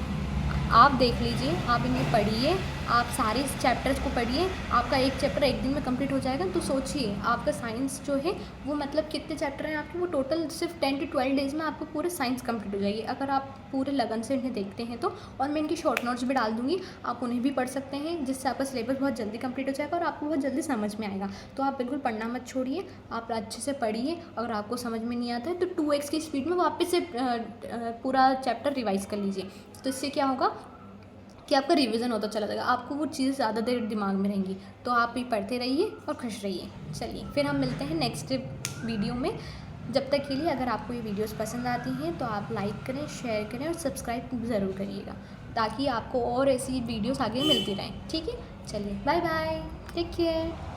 आप देख लीजिए, आप इन्हें पढ़िए, आप सारे इस चैप्टर्स को पढ़िए, आपका एक चैप्टर एक दिन में कंप्लीट हो जाएगा। तो सोचिए आपका साइंस जो है वो मतलब कितने चैप्टर हैं आपके, वो टोटल सिर्फ 10 to 12 डेज़ में आपको पूरे साइंस कंप्लीट हो जाएगी, अगर आप पूरे लगन से इन्हें देखते हैं तो। और मैं इनकी शॉर्ट नोट्स भी डाल दूँगी, आप उन्हें भी पढ़ सकते हैं, जिससे आपका सिलेबस बहुत जल्दी कंप्लीट हो जाएगा और आपको बहुत जल्दी समझ में आएगा। तो आप बिल्कुल पढ़ना मत छोड़िए, आप अच्छे से पढ़िए। अगर आपको समझ में नहीं आता है तो 2x की स्पीड में वापस से पूरा चैप्टर रिवाइज़ कर लीजिए, तो इससे क्या होगा कि आपका रिवीजन होता चला जाएगा, आपको वो चीज़ ज़्यादा देर दिमाग में रहेंगी। तो आप भी पढ़ते रहिए और खुश रहिए। चलिए फिर हम मिलते हैं नेक्स्ट वीडियो में। जब तक के लिए अगर आपको ये वीडियोस पसंद आती हैं तो आप लाइक करें, शेयर करें और सब्सक्राइब ज़रूर करिएगा, ताकि आपको और ऐसी वीडियोस आगे मिलती रहें, ठीक है। चलिए बाय बाय, टेक केयर।